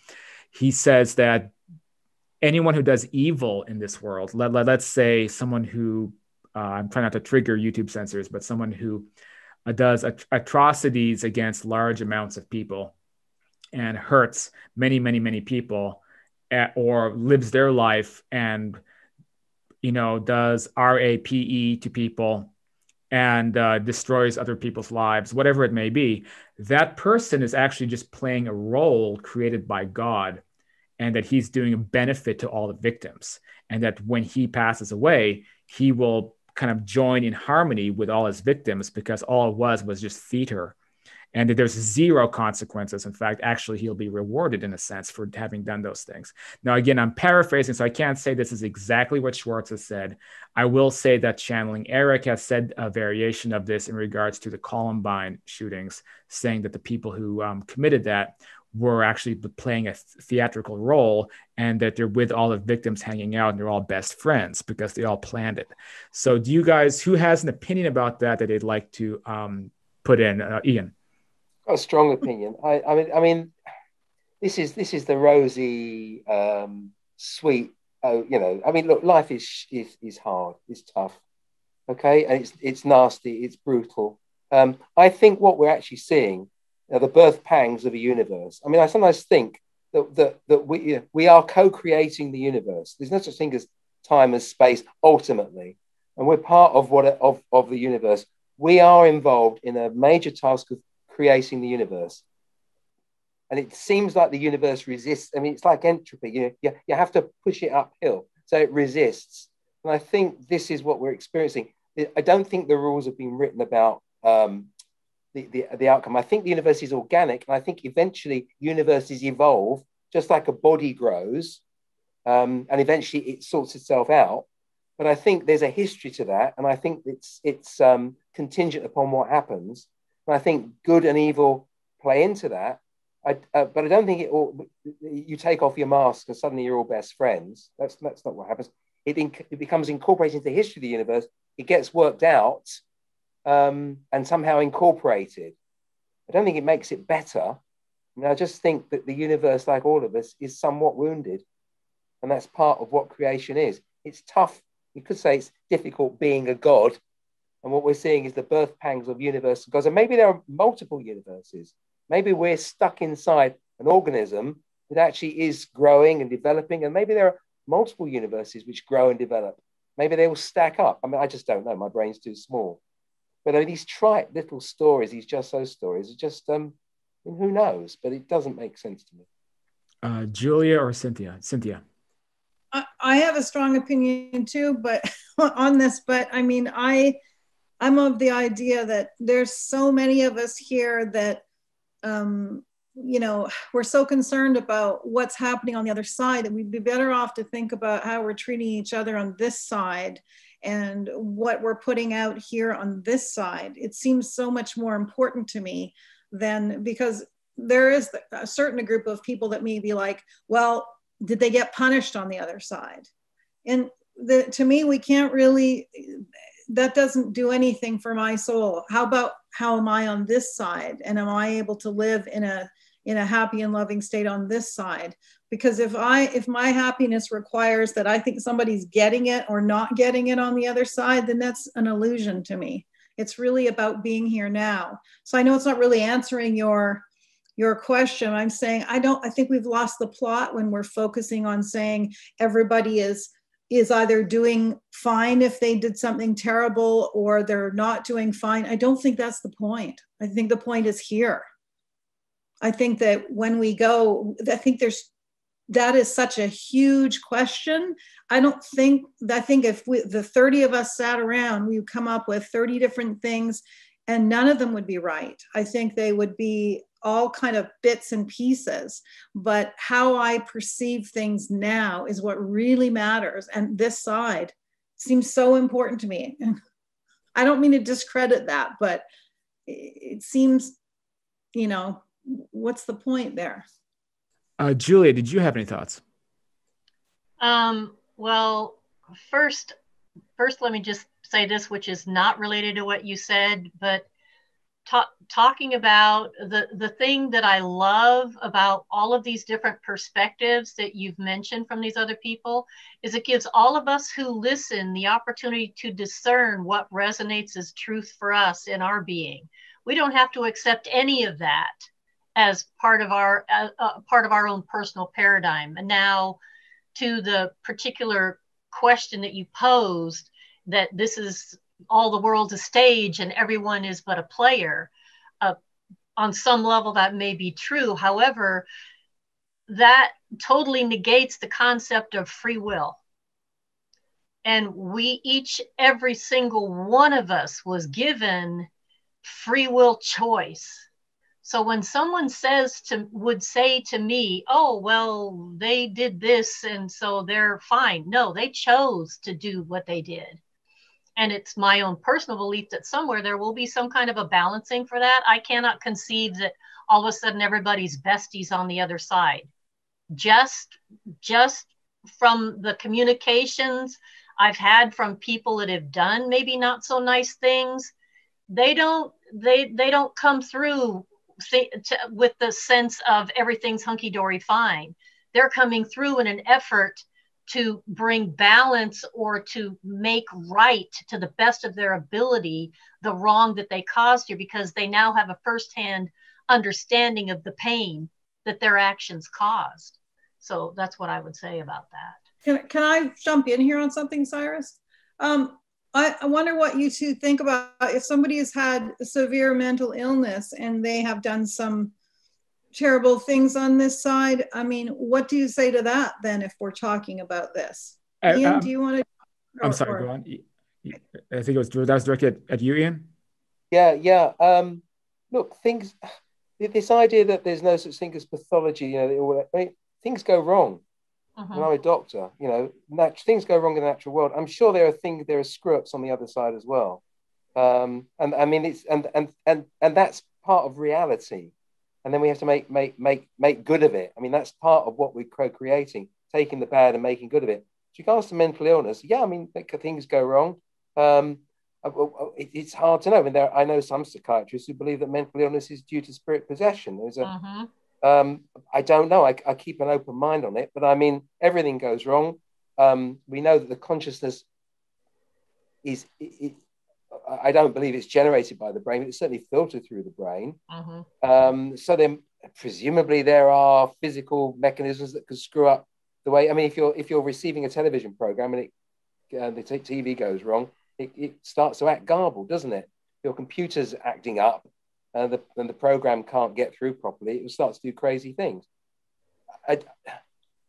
He says that anyone who does evil in this world, let's say someone who, I'm trying not to trigger YouTube censors, but someone who does atrocities against large amounts of people and hurts many, many, many people, or lives their life and, does RAPE to people and destroys other people's lives, whatever it may be, that person is actually just playing a role created by God, and that he's doing a benefit to all the victims. And that when he passes away, he will kind of join in harmony with all his victims, because all it was just theater. and that there's zero consequences. In fact, actually, he'll be rewarded in a sense for having done those things. Now, again, I'm paraphrasing, so I can't say this is exactly what Schwartz has said. I will say that Channeling Eric has said a variation of this in regards to the Columbine shootings, saying that the people who committed that were actually playing a theatrical role, and that they're with all the victims hanging out and they're all best friends because they all planned it. So do you guys, who has an opinion about that they'd like to put in? Ian? Got a strong opinion. I mean, this is the rosy, sweet. Oh, you know, I mean, look, life is hard. It's tough. Okay, and it's nasty. It's brutal. I think what we're actually seeing are the birth pangs of a universe. I mean, I sometimes think that we are co-creating the universe. There's no such thing as time as space ultimately, and we're part of of the universe. We are involved in a major task of creating the universe, and it seems like the universe resists. I mean, it's like entropy. You have to push it uphill, so it resists. And I think this is what we're experiencing. I don't think the rules have been written about the outcome. I think the universe is organic, and I think eventually universes evolve just like a body grows, and eventually it sorts itself out. But I think there's a history to that, and I think it's contingent upon what happens. And I think good and evil play into that. But I don't think you take off your mask and suddenly you're all best friends. That's not what happens. It becomes incorporated into the history of the universe. It gets worked out, and somehow incorporated. I don't think it makes it better. I mean, I just think that the universe, like all of us, is somewhat wounded. And that's part of what creation is. It's tough. You could say it's difficult being a god. And what we're seeing is the birth pangs of universal gods. And maybe there are multiple universes. Maybe we're stuck inside an organism that actually is growing and developing. And maybe there are multiple universes which grow and develop. Maybe they will stack up. I mean, I just don't know. My brain's too small. But these trite little stories, these just so stories, are just, who knows? But it doesn't make sense to me. Julia or Cynthia? Cynthia. I have a strong opinion too, but on this, but I mean, I'm of the idea that there's so many of us here that, we're so concerned about what's happening on the other side that we'd be better off to think about how we're treating each other on this side and what we're putting out here on this side. It seems so much more important to me than, because there is a certain group of people that may be like, well, did they get punished on the other side? And to me, we can't really, that doesn't do anything for my soul. How about how am I on this side? And am I able to live in a happy and loving state on this side? Because if my happiness requires that I think somebody's getting it or not getting it on the other side, then that's an illusion to me. It's really about being here now. So I know it's not really answering your question. I'm saying I think we've lost the plot when we're focusing on saying everybody is either doing fine if they did something terrible or they're not doing fine. I don't think that's the point. I think the point is here. I think that when we go, that is such a huge question. I think if the 30 of us sat around, we would come up with 30 different things and none of them would be right. I think they would be all kind of bits and pieces, but how I perceive things now is what really matters. And this side seems so important to me. I don't mean to discredit that, but it seems, what's the point there? Julia, did you have any thoughts? Well, first, let me just say this, which is not related to what you said, but talking about the thing that I love about all of these different perspectives that you've mentioned from these other people is it gives all of us who listen the opportunity to discern what resonates as truth for us in our being. We don't have to accept any of that as part of our own personal paradigm. And now to the particular question that you posed, that this is all the world's a stage and everyone is but a player. On some level that may be true. However, that totally negates the concept of free will. And every single one of us was given free will choice. So when someone would say to me, oh, well, they did this and so they're fine. No, they chose to do what they did. And it's my own personal belief that somewhere there will be some kind of a balancing for that. I cannot conceive that all of a sudden everybody's besties on the other side. Just from the communications I've had from people that have done maybe not so nice things, they don't come through with the sense of everything's hunky-dory fine. They're coming through in an effort to bring balance or to make right to the best of their ability the wrong that they caused you, because they now have a firsthand understanding of the pain that their actions caused. So that's what I would say about that. Can I jump in here on something, Cyrus? I wonder what you two think about if somebody has had severe mental illness and they have done some terrible things on this side. I mean, what do you say to that then if we're talking about this? Ian, do you want to? I'm sorry, go on. I think that was directed at you, Ian. Yeah. Look, this idea that there's no such thing as pathology, things go wrong. And I'm a doctor, things go wrong in the natural world. I'm sure there are screw-ups on the other side as well. And I mean, and that's part of reality. And then we have to make good of it. I mean, that's part of what we're co-creating, taking the bad and making good of it. With regards to mental illness, yeah, I mean, things go wrong. It's hard to know. I mean, I know some psychiatrists who believe that mental illness is due to spirit possession. There's I don't know. I keep an open mind on it, but I mean, everything goes wrong. We know that the consciousness I don't believe it's generated by the brain, but it's certainly filtered through the brain. So then presumably there are physical mechanisms that could screw up the way. I mean, if you're receiving a television program and the TV goes wrong, it starts to act garbled, doesn't it? Your computer's acting up. And the program can't get through properly, it will start to do crazy things.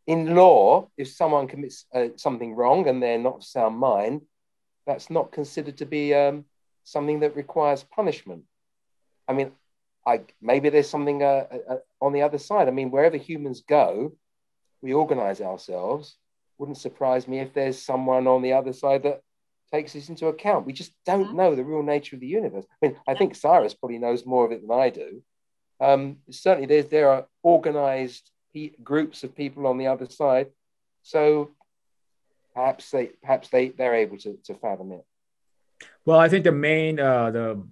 In law, if someone commits something wrong and they're not of sound mind, that's not considered to be something that requires punishment. I mean, maybe there's something on the other side. I mean, wherever humans go, we organize ourselves. Wouldn't surprise me if there's someone on the other side that takes this into account. We just don't know the real nature of the universe. I mean, I think Cyrus probably knows more of it than I do. Certainly there are organized groups of people on the other side. So perhaps they're able to fathom it. Well, I think the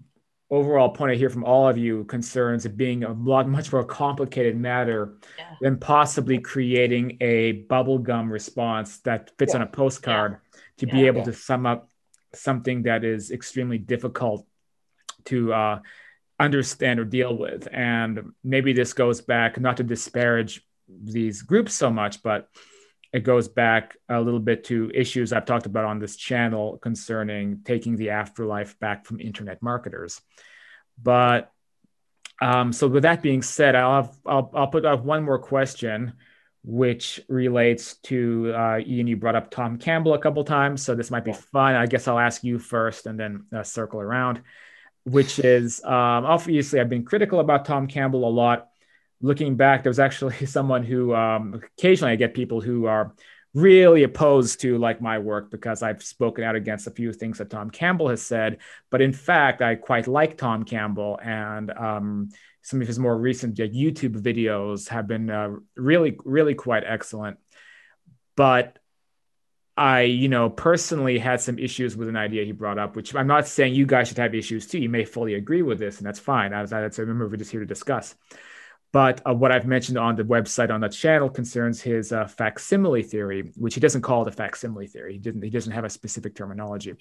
overall point I hear from all of you concerns it being a much more complicated matter than possibly creating a bubblegum response that fits on a postcard to be able to sum up something that is extremely difficult to understand or deal with. And maybe this goes back, not to disparage these groups so much, but it goes back a little bit to issues I've talked about on this channel concerning taking the afterlife back from internet marketers. But so with that being said, I'll put up one more question, which relates to Ian. You brought up Tom Campbell a couple times, so this might be fun. I guess I'll ask you first and then circle around, which is obviously I've been critical about Tom Campbell a lot. Looking back, there was actually someone who occasionally I get people who are really opposed to like my work because I've spoken out against a few things that Tom Campbell has said. But in fact, I quite like Tom Campbell, and some of his more recent YouTube videos have been really, really quite excellent. But I, personally had some issues with an idea he brought up, which I'm not saying you guys should have issues too. You may fully agree with this, and that's fine. I remember we're just here to discuss. But what I've mentioned on the website on the channel concerns his facsimile theory, which he doesn't call it a facsimile theory. He doesn't have a specific terminology.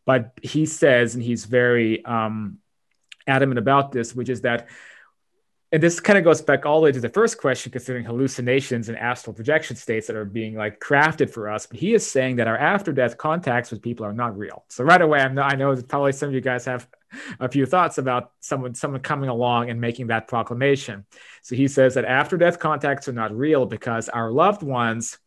But he says, and he's very adamant about this, which is that, and this kind of goes back all the way to the first question concerning hallucinations and astral projection states that are being like crafted for us. But he is saying that our after-death contacts with people are not real. So right away, I know that probably some of you guys have a few thoughts about someone coming along and making that proclamation. So he says that after-death contacts are not real because our loved ones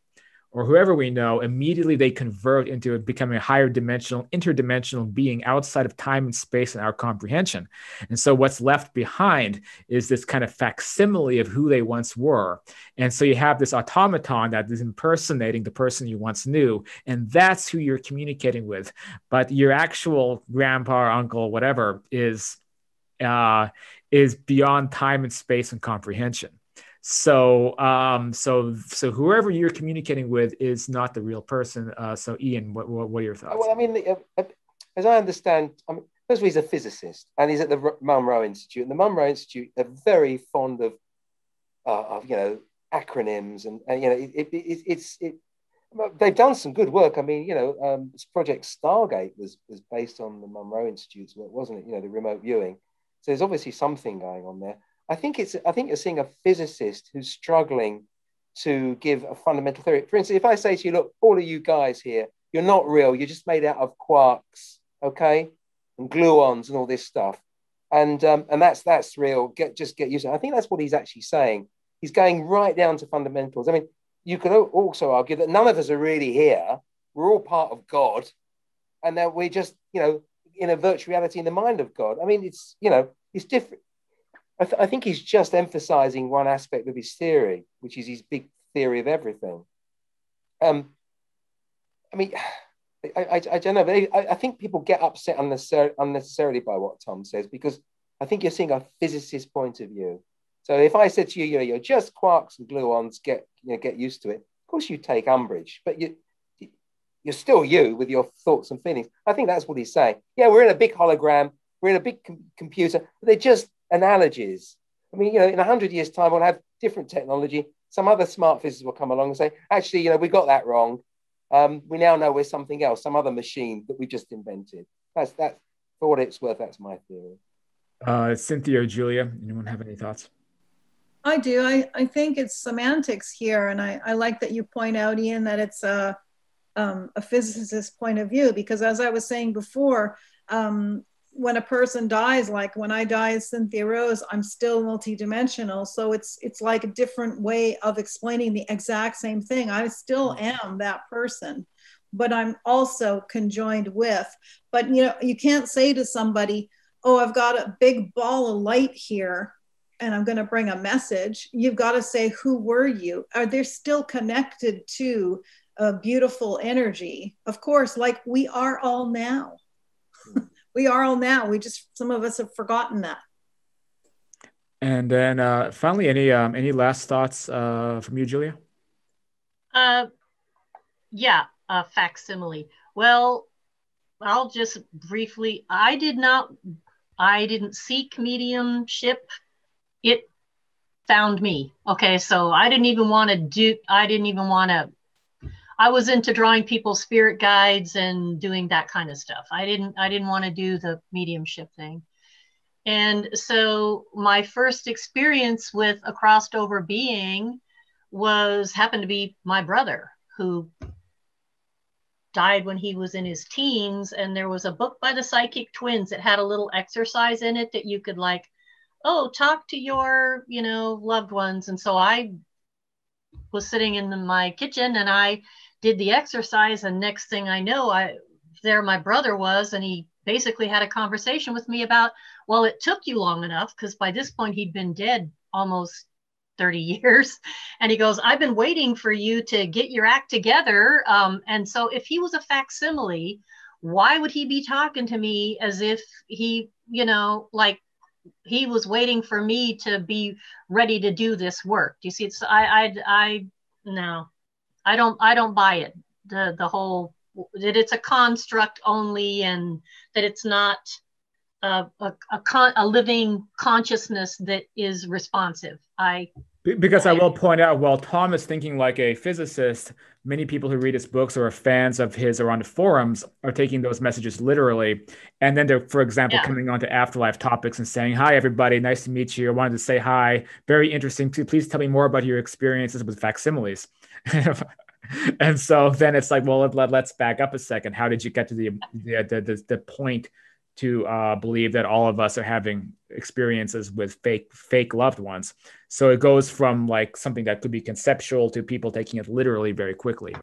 or whoever we know, immediately they convert into becoming a higher dimensional, interdimensional being outside of time and space and our comprehension. And so what's left behind is this kind of facsimile of who they once were. And so you have this automaton that is impersonating the person you once knew, and that's who you're communicating with. But your actual grandpa, uncle, whatever, is beyond time and space and comprehension. So whoever you're communicating with is not the real person. So Ian, what are your thoughts? Well, I mean, as I understand, first of all, he's a physicist, and he's at the Munro Institute. And the Munro Institute are very fond of acronyms, and they've done some good work. I mean, this Project Stargate was based on the Munro Institute's work, wasn't it? The remote viewing. So there's obviously something going on there. I think you're seeing a physicist who's struggling to give a fundamental theory. For instance, if I say to you, look, all of you guys here, you're not real. You're just made out of quarks, okay, and gluons and all this stuff, and that's real. Just get used to it. I think that's what he's actually saying. He's going right down to fundamentals. I mean, you could also argue that none of us are really here. We're all part of God, and that we're just, in a virtual reality in the mind of God. I mean, it's different. I think he's just emphasizing one aspect of his theory, which is his big theory of everything. I mean, I don't know, but I think people get upset unnecessarily by what Tom says, because I think you're seeing a physicist's point of view. So if I said to you, you're just quarks and gluons, get used to it. Of course, you take umbrage, but you're still you with your thoughts and feelings. I think that's what he's saying. Yeah, we're in a big hologram, we're in a big computer, but they're just analogies. I mean, in 100 years' time, we'll have different technology. Some other smart physicists will come along and say, actually, we got that wrong. We now know we're something else, some other machine that we just invented. That's for what it's worth. That's my theory. Cynthia or Julia, anyone have any thoughts? I do. I think it's semantics here, and I like that you point out, Ian, that it's a physicist's point of view, because as I was saying before, when a person dies, like when I die as Cynthia Rose, I'm still multidimensional. So it's like a different way of explaining the exact same thing. I still am that person, but I'm also conjoined with. But you can't say to somebody, oh, I've got a big ball of light here and I'm going to bring a message. You've got to say, who were you? Are they still connected to a beautiful energy? Of course, like we are all now. We are all now. Some of us have forgotten that. And then finally, any last thoughts from you, Julia? Yeah, facsimile. Well, I'll just briefly, I didn't seek mediumship. It found me. Okay, so I was into drawing people's spirit guides and doing that kind of stuff. I didn't want to do the mediumship thing. And so my first experience with a crossed over being happened to be my brother, who died when he was in his teens. And there was a book by the Psychic Twins that had a little exercise in it that you could talk to your, loved ones. And so I was sitting in my kitchen and I did the exercise, and next thing I know, my brother was, and he basically had a conversation with me about, well, it took you long enough, because by this point he'd been dead almost 30 years. And he goes, I've been waiting for you to get your act together. And so if he was a facsimile, why would he be talking to me as if he, he was waiting for me to be ready to do this work? Do you see? It's no. I don't buy it. The whole that it's a construct only, and that it's not a living consciousness that is responsive. Because I will point out, while Tom is thinking like a physicist, many people who read his books or are fans of his or on the forums are taking those messages literally. And then they're, for example, coming on to Afterlife Topics and saying, hi, everybody, nice to meet you. I wanted to say hi. Very interesting. Please tell me more about your experiences with facsimiles. And so then it's like, well, let's back up a second. How did you get to the point to believe that all of us are having experiences with fake loved ones. So it goes from like something that could be conceptual to people taking it literally very quickly.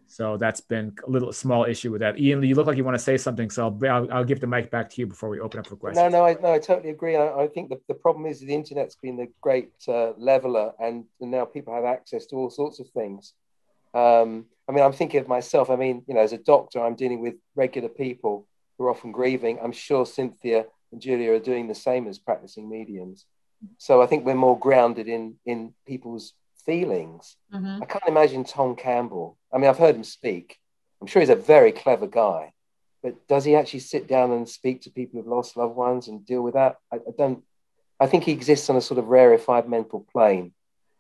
So that's been a little small issue with that. Ian, you look like you want to say something, so I'll give the mic back to you before we open up for questions. No, I totally agree. I think the problem is the internet's been the great leveler, and now people have access to all sorts of things. I mean, I'm thinking of myself. I mean, as a doctor, I'm dealing with regular people who are often grieving. I'm sure Cynthia and Julia are doing the same as practicing mediums. So I think we're more grounded in people's feelings. Mm-hmm. I can't imagine Tom Campbell. I mean, I've heard him speak. I'm sure he's a very clever guy, but does he actually sit down and speak to people who've lost loved ones and deal with that? I don't. I think he exists on a sort of rarefied mental plane.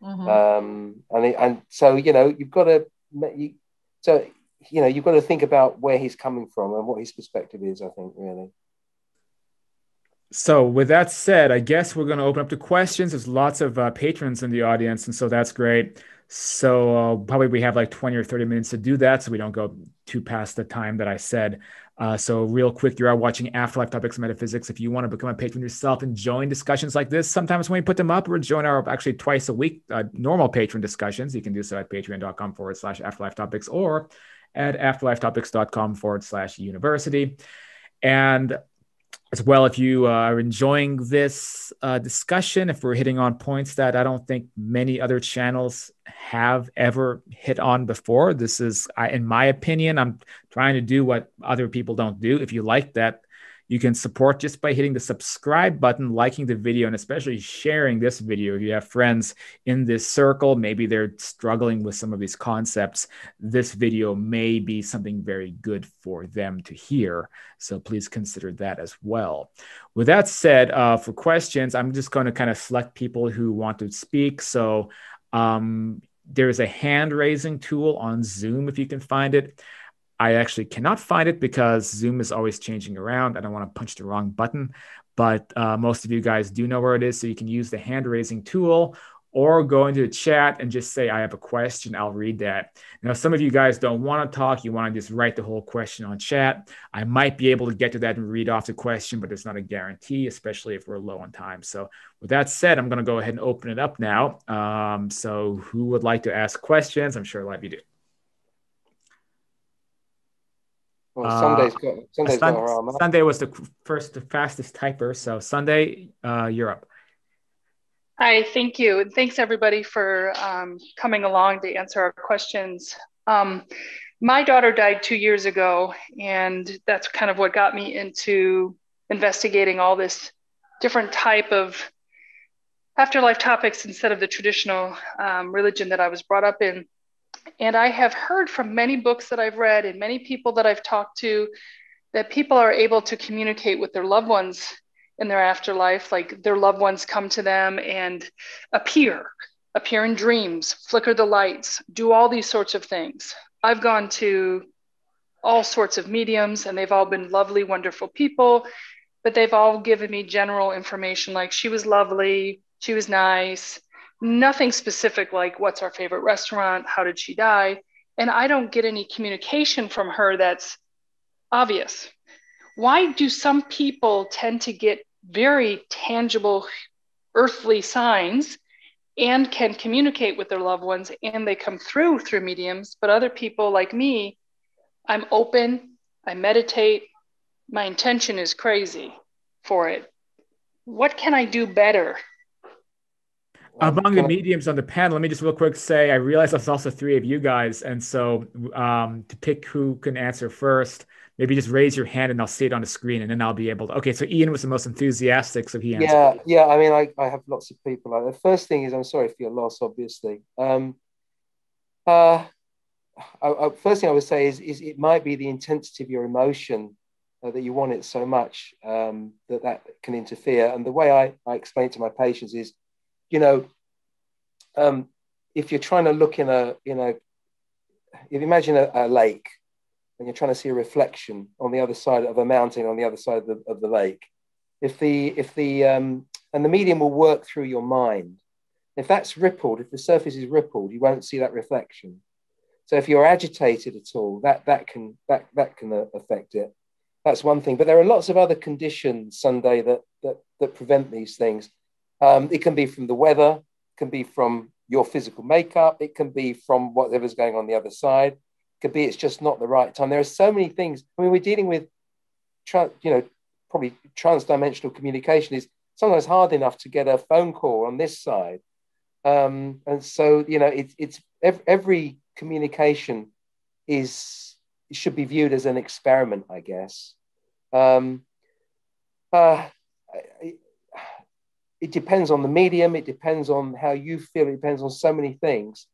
Mm-hmm. And so you've got to you've got to think about where he's coming from and what his perspective is, I think, really. So with that said, I guess we're going to open up to questions. There's lots of patrons in the audience, and so that's great. So probably we have like 20 or 30 minutes to do that, so we don't go too past the time that I said. So real quick, you are watching Afterlife Topics Metaphysics. If you want to become a patron yourself and join discussions like this, sometimes when we put them up, or join our actually twice a week normal patron discussions, you can do so at patreon.com/Afterlife Topics or at afterlifetopics.com/university. And as well, if you are enjoying this discussion, if we're hitting on points that I don't think many other channels have ever hit on before, this is, in my opinion, I'm trying to do what other people don't do. If you like that, you can support just by hitting the subscribe button, liking the video, and especially sharing this video. If you have friends in this circle, maybe they're struggling with some of these concepts, this video may be something very good for them to hear. So please consider that as well. With that said, for questions, I'm just going to kind of select people who want to speak. So there's a hand raising tool on Zoom if you can find it. I actually cannot find it because Zoom is always changing around. I don't want to punch the wrong button, but most of you guys do know where it is. So you can use the hand raising tool or go into the chat and just say, I have a question. I'll read that. Now, some of you guys don't want to talk. You want to just write the whole question on chat. I might be able to get to that and read off the question, but it's not a guarantee, especially if we're low on time. So with that said, I'm going to go ahead and open it up now. So who would like to ask questions? I'm sure a lot of you do. Well, Sunday's got her arm up. Sunday was the fastest typer. So Sunday, you're up. Hi, thank you. And thanks everybody for coming along to answer our questions. My daughter died 2 years ago, and that's kind of what got me into investigating all this different type of afterlife topics instead of the traditional religion that I was brought up in. And I have heard from many books that I've read and many people that I've talked to that people are able to communicate with their loved ones in their afterlife, like their loved ones come to them and appear in dreams, flicker the lights, do all these sorts of things. I've gone to all sorts of mediums and they've all been lovely, wonderful people, but they've all given me general information like she was lovely, she was nice, nothing specific like what's our favorite restaurant, how did she die? And I don't get any communication from her that's obvious. Why do some people tend to get very tangible earthly signs and can communicate with their loved ones and they come through mediums, but other people like me, I'm open, I meditate, my intention is crazy for it. What can I do better? Among the mediums on the panel, let me just real quick say, I realize there's also three of you guys. And so to pick who can answer first, maybe just raise your hand and I'll see it on the screen and then I'll be able to. Okay, so Ian was the most enthusiastic, so he answered. Yeah. I mean, I have lots of people. The first thing is I'm sorry for your loss, obviously. First thing I would say is it might be the intensity of your emotion that you want it so much that can interfere. And the way I explain it to my patients is, if you're trying to look if you imagine a lake and you're trying to see a reflection on the other side of a mountain, on the other side of the lake, and the medium will work through your mind. If that's rippled, if the surface is rippled, you won't see that reflection. So if you're agitated at all, that can affect it. That's one thing. But there are lots of other conditions, Sunday, that prevent these things. It can be from the weather, it can be from your physical makeup, it can be from whatever's going on the other side. It could be it's just not the right time. There are so many things. I mean, we're dealing with, probably transdimensional communication is sometimes hard enough to get a phone call on this side. And so, it's every communication should be viewed as an experiment, I guess. It depends on the medium. It depends on how you feel. It depends on so many things.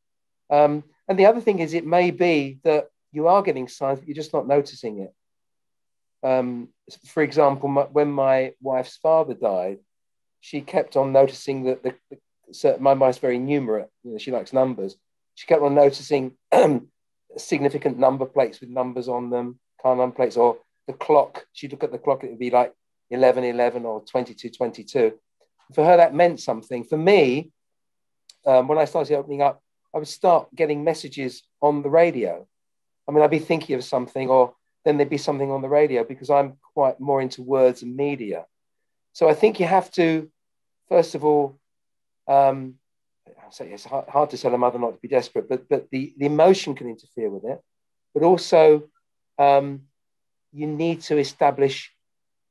And the other thing is, it may be that you are getting signs, but you're just not noticing it. For example, when my wife's father died, she kept on noticing that my wife's very numerate. She likes numbers. She kept on noticing significant number plates with numbers on them, car number plates, or the clock. She'd look at the clock, it would be like 11:11 or 22:22. For her, that meant something. For me, when I started opening up, I would start getting messages on the radio. I mean, I'd be thinking of something, or then there'd be something on the radio, because I'm quite more into words and media. So I think you have to, first of all, it's hard to tell a mother not to be desperate, but the emotion can interfere with it. But also, you need to establish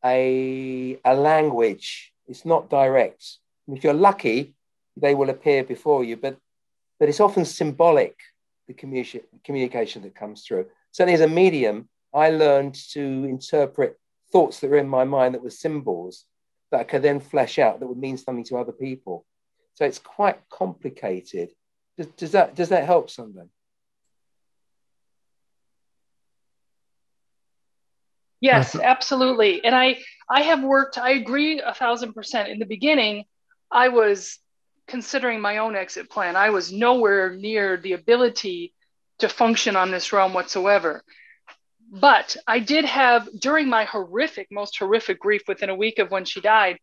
a language. It's not direct. And if you're lucky, they will appear before you, but it's often symbolic, the communication that comes through. Certainly as a medium, I learned to interpret thoughts that were in my mind that were symbols that I could then flesh out, that would mean something to other people. So it's quite complicated. Does that help, Sunday? Yes, absolutely. And I have worked, I agree 1,000%. In the beginning, I was considering my own exit plan. I was nowhere near the ability to function on this realm whatsoever. But I did have, during my most horrific grief within a week of when she died,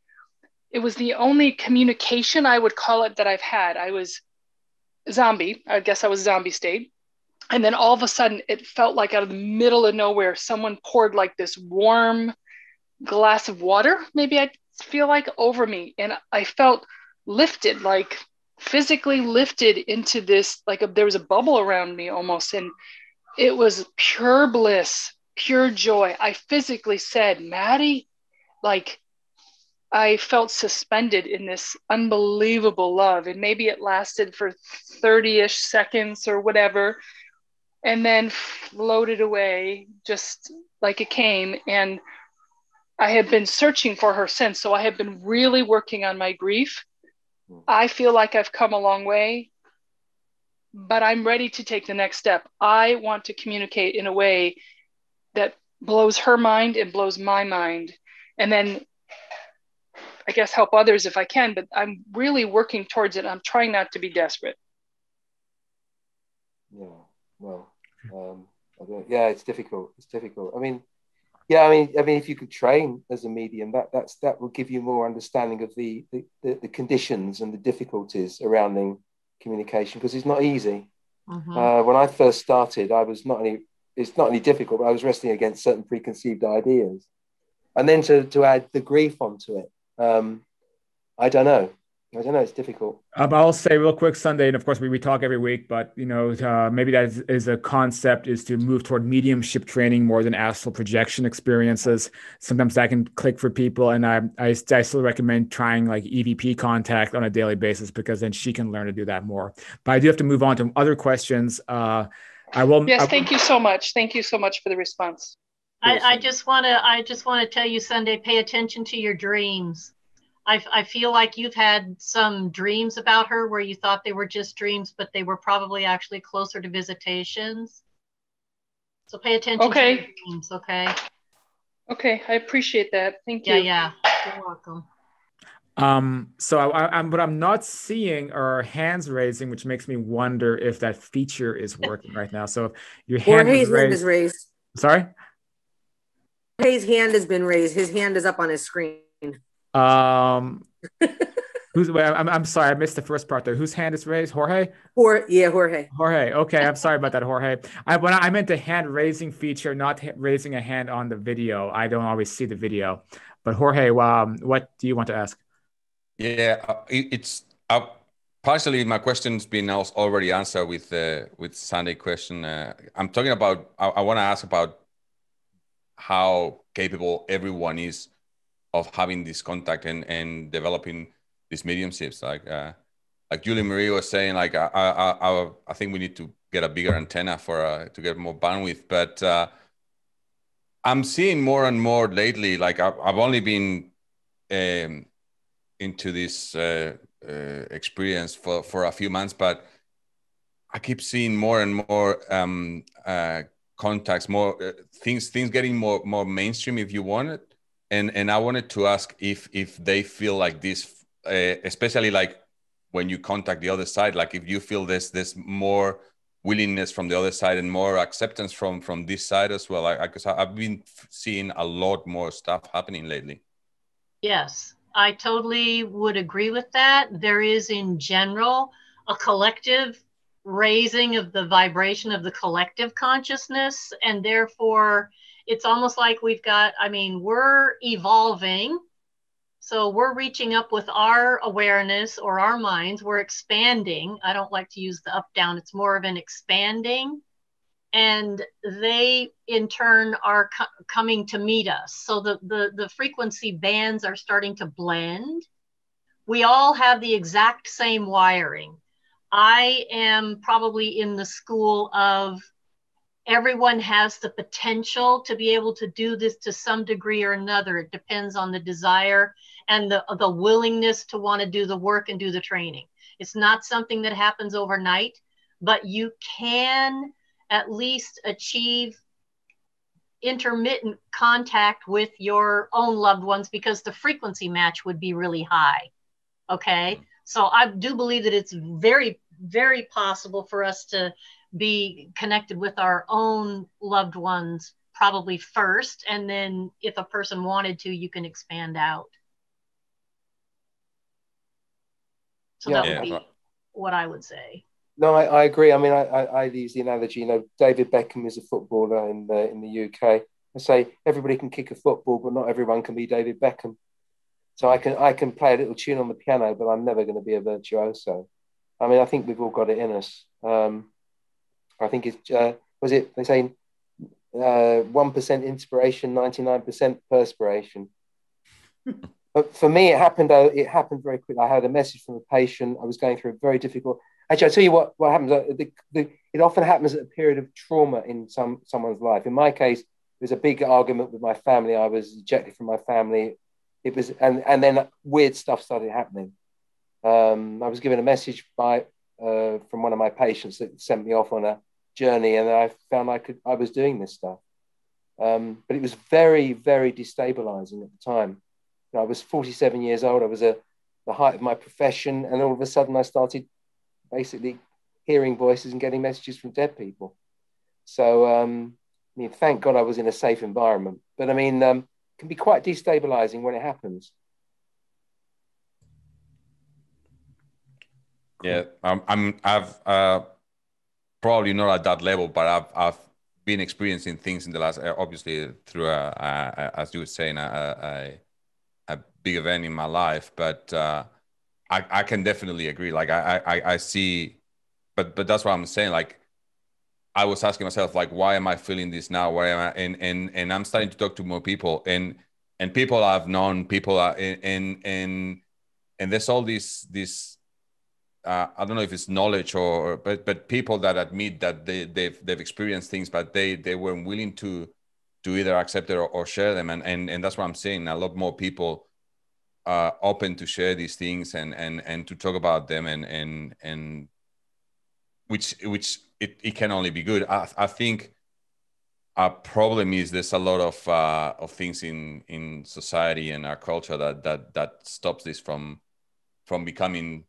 it was the only communication, I would call it, that I've had. I was zombie. I guess I was zombie state. And then all of a sudden, it felt like out of the middle of nowhere, someone poured like this warm glass of water, maybe I feel like, over me. And I felt lifted, like physically lifted into this, like there was a bubble around me almost. And it was pure bliss, pure joy. I physically said, Maddie, like I felt suspended in this unbelievable love. And maybe it lasted for 30-ish seconds or whatever, and then floated away just like it came. And I have been searching for her since. So I have been really working on my grief. I feel like I've come a long way, but I'm ready to take the next step. I want to communicate in a way that blows her mind and blows my mind. And then I guess help others if I can, but I'm really working towards it. I'm trying not to be desperate. Yeah, well, it's difficult. It's difficult. I mean, if you could train as a medium, that will give you more understanding of the conditions and the difficulties surrounding communication, because it's not easy. When I first started, it's not only difficult, but I was wrestling against certain preconceived ideas, and then to add the grief onto it. I don't know. It's difficult. I'll say real quick, Sunday, and of course we talk every week, but maybe that is a concept, is to move toward mediumship training more than astral projection experiences. Sometimes that can click for people, and I still recommend trying like EVP contact on a daily basis, because then she can learn to do that more. But I do have to move on to other questions. Thank you so much. Thank you so much for the response. I just want to tell you, Sunday, pay attention to your dreams. I feel like you've had some dreams about her where you thought they were just dreams, but they were probably actually closer to visitations. So pay attention to your dreams, okay? Okay, I appreciate that. Thank you. Yeah, you're welcome. But I'm not seeing our hands raising, which makes me wonder if that feature is working right now. So if your hand is raised. Sorry? Jorge's hand has been raised. His hand is up on his screen. Who I'm sorry, I missed the first part there. Whose hand is raised? Jorge? Jorge. Jorge. Okay, I'm sorry about that, Jorge. I meant the hand raising feature, not raising a hand on the video. I don't always see the video. But Jorge, what do you want to ask? Yeah, it's partially my question's been already answered with Sunday's question. I'm talking about. I want to ask about how capable everyone is of having this contact and developing these mediumships. Like Julie Marie was saying, like I think we need to get a bigger antenna for to get more bandwidth. But I'm seeing more and more lately. Like I've only been into this experience for a few months, but I keep seeing more and more contacts, more things getting more mainstream, if you want it. And I wanted to ask if they feel like this, especially like when you contact the other side, like if you feel this more willingness from the other side and more acceptance from this side as well. Because I've been seeing a lot more stuff happening lately. Yes, I totally would agree with that. There is, in general, a collective raising of the vibration of the collective consciousness, and therefore it's almost like we're evolving. So we're reaching up with our awareness or our minds, we're expanding. I don't like to use the up down, it's more of an expanding. And they in turn are coming to meet us. So the frequency bands are starting to blend. We all have the exact same wiring. I am probably in the school of everyone has the potential to be able to do this to some degree or another. It depends on the desire and the willingness to want to do the work and do the training. It's not something that happens overnight, but you can at least achieve intermittent contact with your own loved ones because the frequency match would be really high. Okay. So I do believe that it's very, very possible for us to be connected with our own loved ones probably first. And then if a person wanted to, you can expand out. So that would be what I would say. No, I agree. I mean, I use the analogy, David Beckham is a footballer in the UK. I say everybody can kick a football, but not everyone can be David Beckham. So I can play a little tune on the piano, but I'm never going to be a virtuoso. I mean, I think we've all got it in us. I think it's, they say 1% inspiration, 99% perspiration. But for me, it happened very quickly. I had a message from a patient. I was going through a very difficult. Actually, I'll tell you what happens. It often happens at a period of trauma in someone's life. In my case, there was a big argument with my family. I was ejected from my family. It was, and then weird stuff started happening. I was given a message from one of my patients that sent me off on a journey, and I found I was doing this stuff. But it was very, very destabilizing at the time. I was 47 years old. I was at the height of my profession, and all of a sudden I started basically hearing voices and getting messages from dead people. So, I mean, thank God I was in a safe environment. But I mean, it can be quite destabilizing when it happens. Yeah, I've probably not at that level, but I've been experiencing things in the last, obviously through as you were saying, a big event in my life. But I can definitely agree. Like I see, but that's what I'm saying. Like I was asking myself, like, why am I feeling this now? Why am I? And I'm starting to talk to more people, and people I've known, people are, and there's all this. I don't know if it's knowledge but people that admit that they've experienced things, but they weren't willing to either accept it or share them, and that's what I'm saying. A lot more people are open to share these things and to talk about them, and which it can only be good. I think our problem is there's a lot of things in society and our culture that stops this from becoming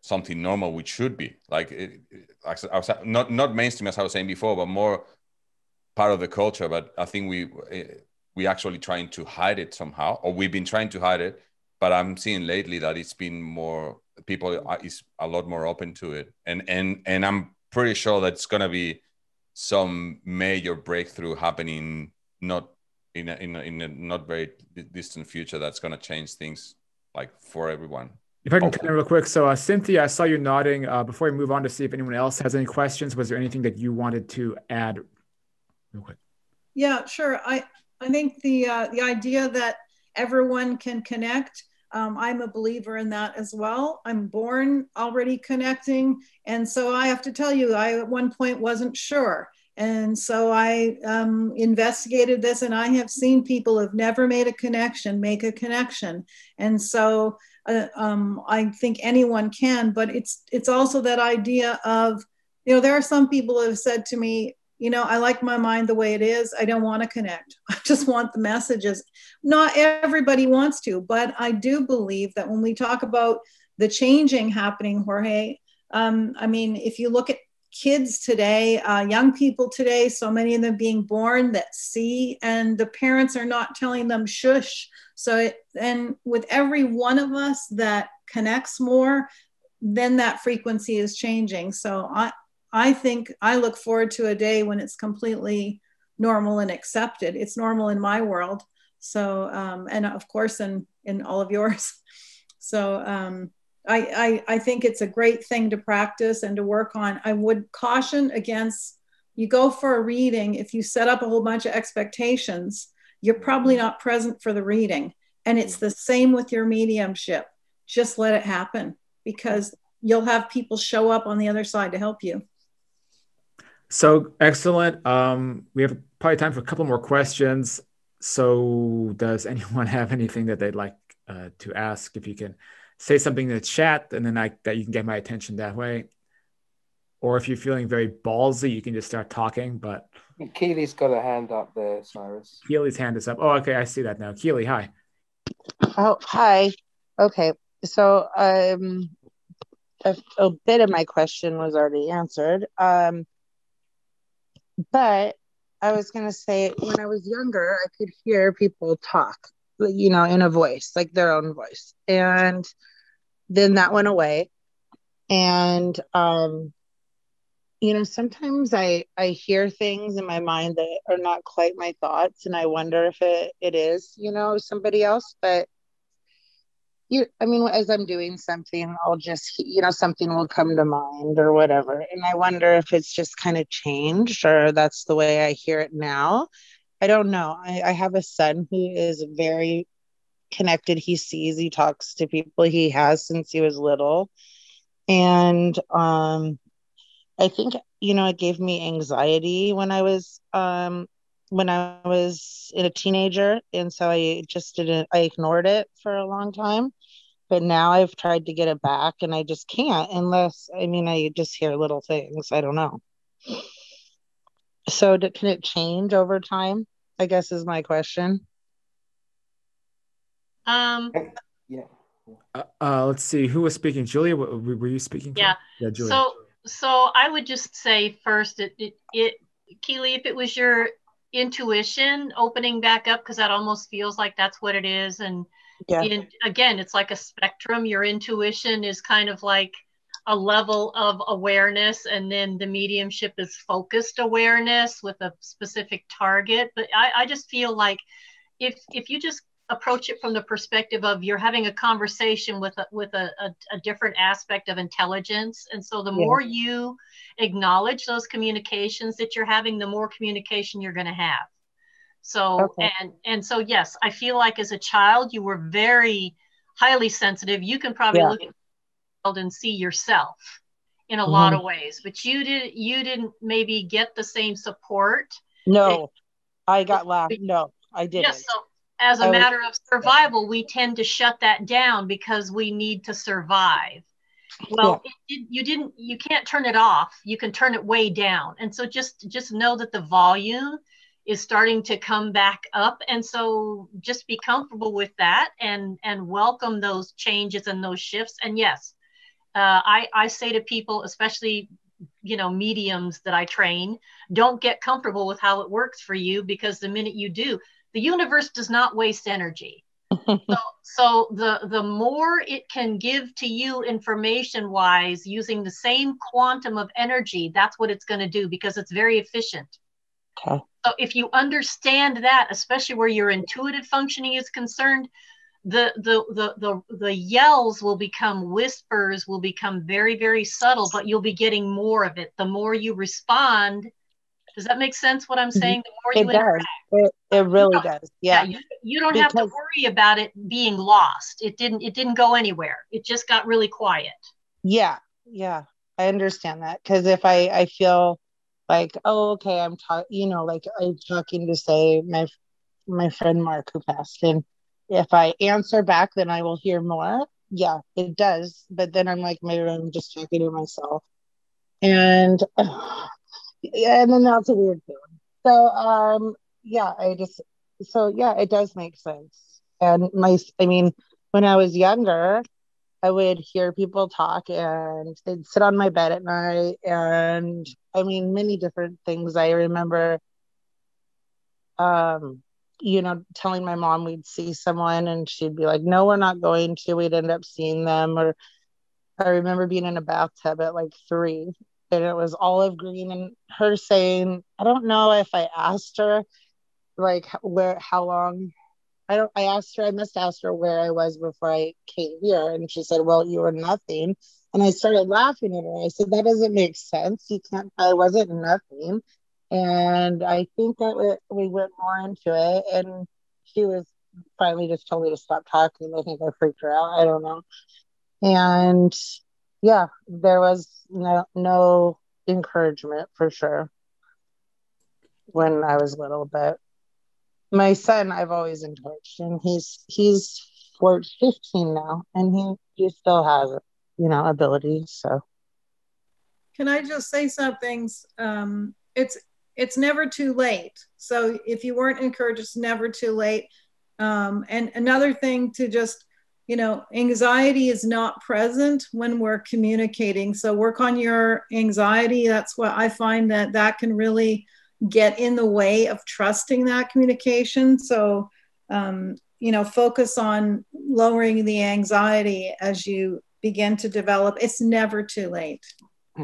something normal, which should be like I was not mainstream as I was saying before, but more part of the culture. But I think we actually trying to hide it somehow, or we've been trying to hide it. but I'm seeing lately that it's been more, people is a lot more open to it. And I'm pretty sure that it's going to be some major breakthrough happening, not in a not very distant future, that's going to change things like for everyone. If I can come in real quick. So Cynthia, I saw you nodding. Before we move on to see if anyone else has any questions, was there anything that you wanted to add real quick? Yeah, sure. I think the idea that everyone can connect, I'm a believer in that as well. I'm born already connecting. And so I have to tell you, I at one point wasn't sure. And so I investigated this, and I have seen people who've never made a connection make a connection. And so I think anyone can, but it's also that idea of, there are some people who have said to me, I like my mind the way it is. I don't want to connect. I just want the messages. Not everybody wants to, but I do believe that when we talk about the changing happening, Jorge, if you look at kids today, young people today, so many of them being born that see, and the parents are not telling them shush. And with every one of us that connects more, then that frequency is changing. So I think I look forward to a day when it's completely normal and accepted. It's normal in my world. So, and of course, in all of yours. So I think it's a great thing to practice and to work on. I would caution against, you go for a reading, if you set up a whole bunch of expectations, you're probably not present for the reading. And it's the same with your mediumship. Just let it happen, because you'll have people show up on the other side to help you. So excellent. We have probably time for a couple more questions. So does anyone have anything that they'd like to ask? If you can say something in the chat, and then that you can get my attention that way. Or if you're feeling very ballsy, you can just start talking. But Keely's got a hand up there, Cyrus. Keely's hand is up. Oh, okay, I see that now. Keely, hi. Oh, hi. Okay, so a bit of my question was already answered. But I was going to say, when I was younger, I could hear people talk, in a voice, like their own voice. And then that went away. And, sometimes I hear things in my mind that are not quite my thoughts. And I wonder if it is, somebody else. But as I'm doing something, I'll just, something will come to mind or whatever. And I wonder if it's just kind of changed, or that's the way I hear it now. I don't know. I have a son who is very connected. He sees, he talks to people, he has since he was little. And I think, it gave me anxiety when I was a teenager. And so I ignored it for a long time. But now I've tried to get it back, and I just can't unless, I just hear little things. I don't know. So can it change over time, I guess, is my question. Yeah. Let's see. Who was speaking? Julia, were you speaking? Yeah. Yeah, Julia. So I would just say first, Keely, if it was your intuition opening back up, because that almost feels like that's what it is. And again, it's like a spectrum. Your intuition is kind of like a level of awareness, and then the mediumship is focused awareness with a specific target. But I just feel like if you just approach it from the perspective of you're having a conversation with a different aspect of intelligence, and so the more you acknowledge those communications that you're having, the more communication you're going to have. So and so yes, I feel like as a child you were very highly sensitive. You can probably look at the world and see yourself in a lot of ways, but you didn't maybe get the same support. No, I got laughed. No, I didn't. Yes, so as a matter of survival, we tend to shut that down because we need to survive. Well, you can't turn it off. You can turn it way down. And so just know that the volume is starting to come back up. And so just be comfortable with that and welcome those changes and those shifts. And yes, I say to people, especially, mediums that I train, don't get comfortable with how it works for you, because the minute you do, the universe does not waste energy. So the more it can give to you information wise using the same quantum of energy, that's what it's going to do, because it's very efficient. Okay. So if you understand that, especially where your intuitive functioning is concerned, the yells will become whispers, will become very, very subtle, but you'll be getting more of it the more you respond. Does that make sense what I'm saying? The more you interact. It really does. Yeah. You don't have to worry about it being lost. It didn't go anywhere. It just got really quiet. Yeah. Yeah. I understand that. Because if I feel like, oh, okay, I'm talking, like I'm talking to, say, my friend Mark who passed, and if I answer back, then I will hear more. Yeah, it does. But then I'm like, maybe I'm just talking to myself. And yeah, and then that's a weird feeling. So yeah, it does make sense. And when I was younger, I would hear people talk and they'd sit on my bed at night, and many different things. I remember telling my mom we'd see someone and she'd be like, no, we're not going to. We'd end up seeing them. Or I remember being in a bathtub at like 3 and it was olive green, and her saying, I don't know if I asked her like how long. I must ask her where I was before I came here. And she said, well, you were nothing. And I started laughing at her. I said, that doesn't make sense. I wasn't nothing. And I think that we went more into it, and she was finally just told me to stop talking. I think I freaked her out. I don't know. And yeah, there was no encouragement for sure when I was little, but my son, I've always encouraged, and he's 15 now, and he still has abilities. So Can I just say something? It's never too late. So if you weren't encouraged, it's never too late. And another thing to just, anxiety is not present when we're communicating. So work on your anxiety. That's what I find that can really get in the way of trusting that communication. So, focus on lowering the anxiety as you begin to develop. It's never too late.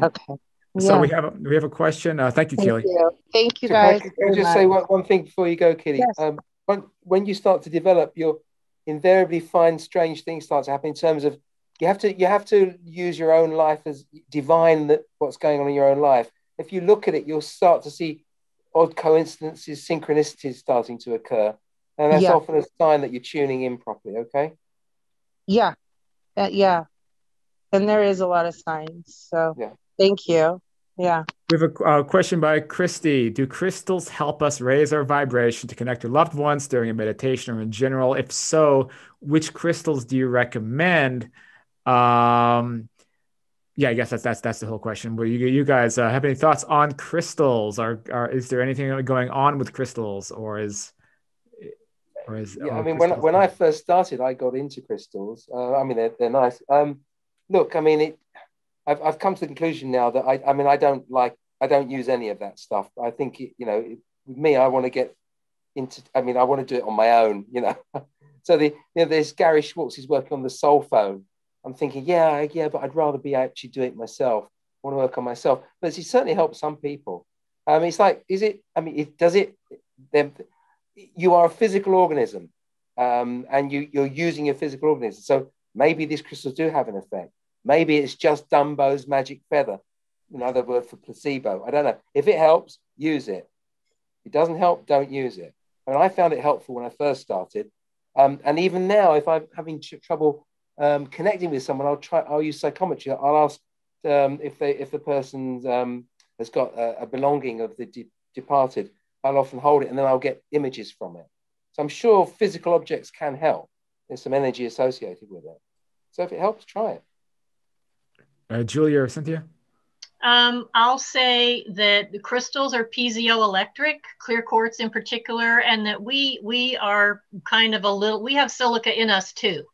Okay. So we have a question. Thank you, Kelly. Thank you, guys. Can I just say one thing before you go, Kelly? Yes. When you start to develop, you'll invariably find strange things start to happen in terms of you have to use your own life as divine what's going on in your own life. If you look at it, you'll start to see odd coincidences, synchronicities starting to occur. And that's often a sign that you're tuning in properly, okay? Yeah. Yeah. And there is a lot of signs. So thank you. Yeah. We have a question by Christy. Do crystals help us raise our vibration to connect with loved ones during a meditation or in general? If so, which crystals do you recommend? Yeah, I guess that's the whole question. But you guys have any thoughts on crystals? Is there anything going on with crystals, or is when I first started, I got into crystals. They're nice. Look, I've come to the conclusion now that I don't use any of that stuff. I think with me, I want to get into. I want to do it on my own. So there's Gary Schwartz. He's working on the soul phone. I'm thinking, yeah, but I'd rather be actually doing it myself. I want to work on myself. But it certainly helps some people. It's like, does it? You are a physical organism, and you're using your physical organism. So maybe these crystals do have an effect. Maybe it's just Dumbo's magic feather, another word for placebo. I don't know. If it helps, use it. If it doesn't help, don't use it. I found it helpful when I first started. And even now, if I'm having trouble connecting with someone, I'll use psychometry. I'll ask if the person has got a belonging of the departed. I'll often hold it, and then I'll get images from it. So I'm sure physical objects can help. There's some energy associated with it. So if it helps, try it. Julia or Cynthia? I'll say that the crystals are piezoelectric, clear quartz in particular, and that we are kind of we have silica in us too.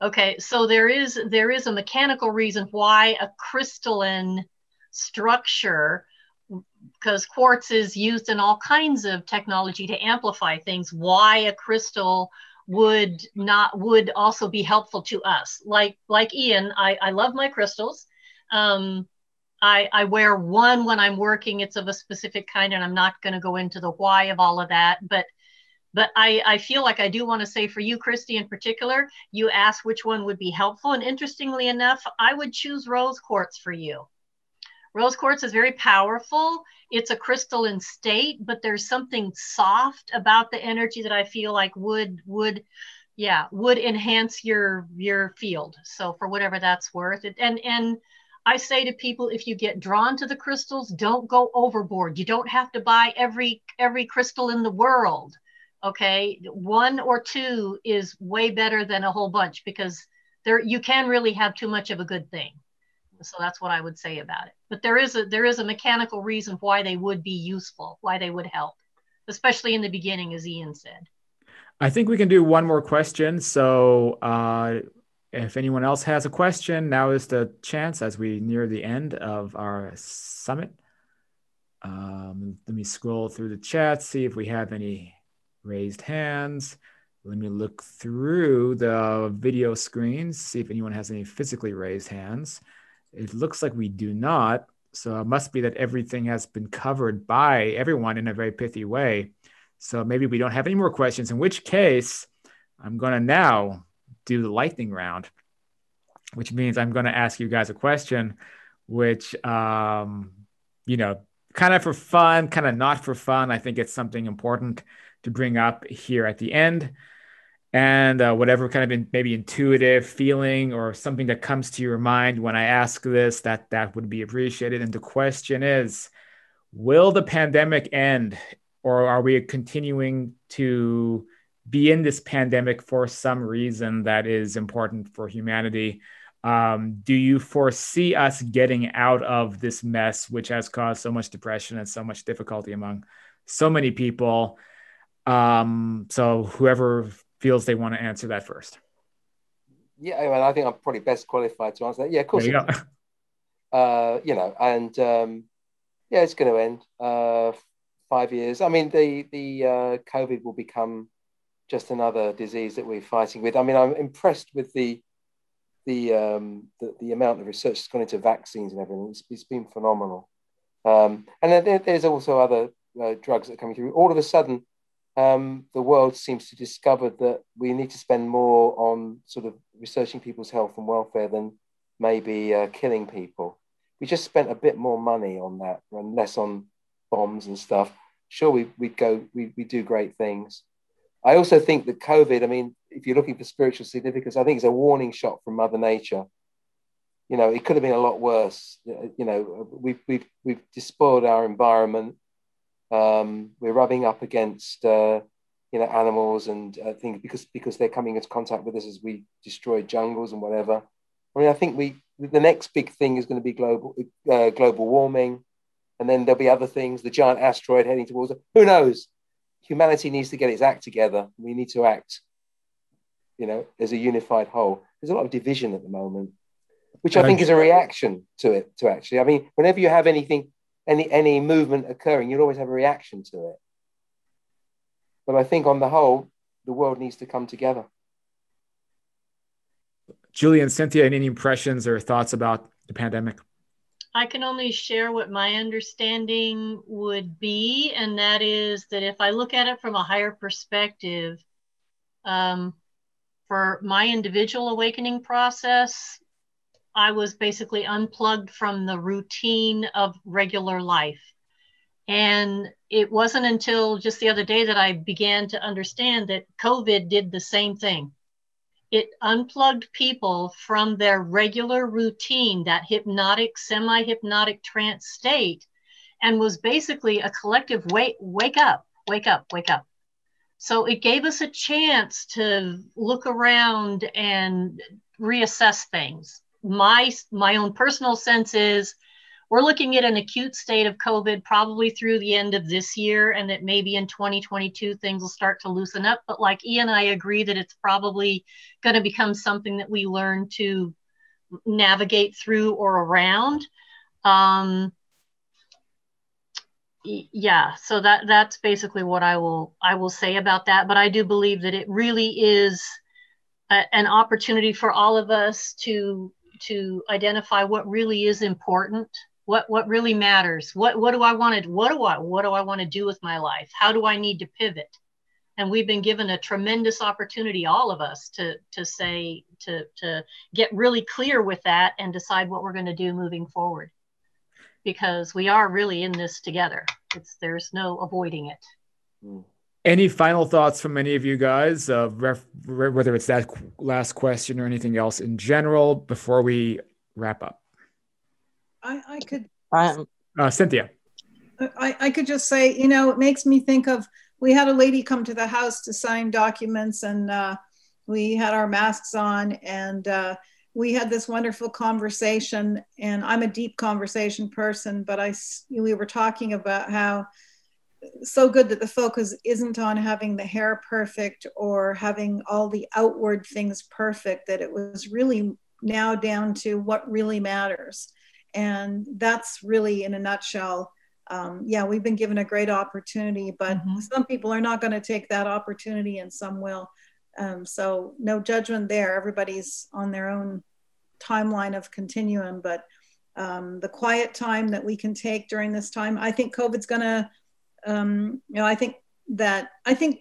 Okay, so there is a mechanical reason why a crystalline structure, because quartz is used in all kinds of technology to amplify things, why a crystal would also be helpful to us. Like Ian, I love my crystals. I wear one when I'm working. It's of a specific kind, and I'm not going to go into the why of all of that. But I feel like I do want to say for you, Christy, in particular, you asked which one would be helpful. And interestingly enough, I would choose rose quartz for you. Rose quartz is very powerful. It's a crystalline state, but there's something soft about the energy that I feel like would enhance your field. So for whatever that's worth. And I say to people, if you get drawn to the crystals, don't go overboard. You don't have to buy every crystal in the world. Okay, one or two is way better than a whole bunch, because you can really have too much of a good thing. So that's what I would say about it. But there is a mechanical reason why they would be useful, why they would help, especially in the beginning, as Ian said. I think we can do one more question. So if anyone else has a question, now is the chance as we near the end of our summit. Let me scroll through the chat, see if we have any raised hands. Let me look through the video screens, see if anyone has any physically raised hands. It looks like we do not. So it must be that everything has been covered by everyone in a very pithy way. So maybe we don't have any more questions, in which case I'm going to now do the lightning round, which means I'm going to ask you guys a question, which, kind of for fun, kind of not for fun. I think it's something important to bring up here at the end. And whatever kind of maybe intuitive feeling or something that comes to your mind when I ask this, that would be appreciated. And the question is, will the pandemic end, or are we continuing to be in this pandemic for some reason that is important for humanity? Do you foresee us getting out of this mess, which has caused so much depression and so much difficulty among so many people? So whoever feels they want to answer that first. Yeah, well, I think I'm probably best qualified to answer that. Yeah, of course. There you go. It's going to end. 5 years. I mean, the COVID will become just another disease that we're fighting with. I mean, I'm impressed with the amount of research that's gone into vaccines and everything. It's been phenomenal. And then there's also other drugs that are coming through. All of a sudden, the world seems to discover that we need to spend more on sort of researching people's health and welfare than maybe killing people. We just spent a bit more money on that and less on bombs and stuff. Sure, we do great things. I also think that COVID, I mean, if you're looking for spiritual significance, I think it's a warning shot from Mother Nature. It could have been a lot worse. We've despoiled our environment. We're rubbing up against animals and things because they're coming into contact with us as we destroy jungles and whatever. I mean, I think the next big thing is going to be global warming, and then there'll be other things. The giant asteroid heading towards it. Who knows? Humanity needs to get its act together. We need to act, as a unified whole. There's a lot of division at the moment, which I think is a reaction to it. I mean, whenever you have anything, any movement occurring, you'll always have a reaction to it. But I think on the whole, the world needs to come together. Julie and Cynthia, any impressions or thoughts about the pandemic? I can only share what my understanding would be, and that is that if I look at it from a higher perspective, for my individual awakening process, I was basically unplugged from the routine of regular life. And it wasn't until just the other day that I began to understand that COVID did the same thing. It unplugged people from their regular routine, that hypnotic, semi-hypnotic trance state, and was basically a collective wake up. So it gave us a chance to look around and reassess things. My own personal sense is we're looking at an acute state of COVID probably through the end of this year, and that maybe in 2022 things will start to loosen up. But like Ian, I agree that it's probably going to become something that we learn to navigate through or around. Yeah, so that's basically what I will say about that. But I do believe that it really is an opportunity for all of us to identify what really is important, what really matters, what do I want to do with my life, how do I need to pivot. And we've been given a tremendous opportunity, all of us, to get really clear with that and decide what we're going to do moving forward, because we are really in this together. There's no avoiding it. Any final thoughts from any of you guys, whether it's that last question or anything else in general, before we wrap up? I could, Cynthia. I could just say, it makes me think of, we had a lady come to the house to sign documents, and we had our masks on, and we had this wonderful conversation. And I'm a deep conversation person, but we were talking about how so good that the focus isn't on having the hair perfect or having all the outward things perfect, that it was really now down to what really matters. And that's really, in a nutshell, we've been given a great opportunity, but some people are not going to take that opportunity and some will. So no judgment there. Everybody's on their own timeline of continuum, but the quiet time that we can take during this time, I think COVID's going to, I think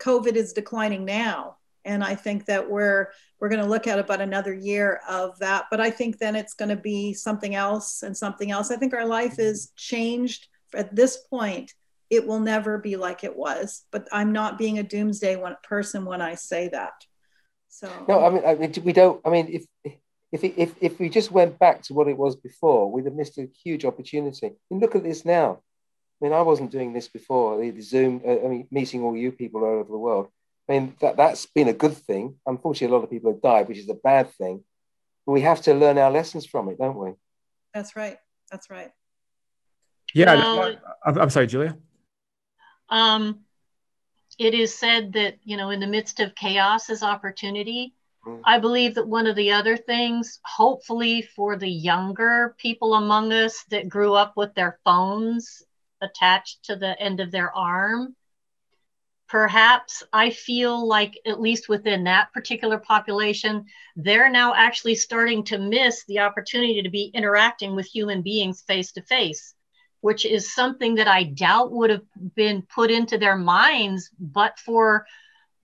COVID is declining now. And I think that we're going to look at about another year of that, but I think then it's going to be something else and something else. I think our life is changed at this point. It will never be like it was, but I'm not being a doomsday person when I say that. So no, I mean, we don't. I mean, if we just went back to what it was before, we'd have missed a huge opportunity. I mean, look at this now. I mean, I wasn't doing this before. The Zoom, meeting all you people all over the world. I mean, that's been a good thing. Unfortunately, a lot of people have died, which is a bad thing. But we have to learn our lessons from it, don't we? That's right. That's right. Yeah. Well, I'm sorry, Julia. It is said that, in the midst of chaos is opportunity. I believe that one of the other things, hopefully for the younger people among us that grew up with their phones attached to the end of their arm, perhaps I feel like, at least within that particular population, they're now actually starting to miss the opportunity to be interacting with human beings face to face, which is something that I doubt would have been put into their minds, but for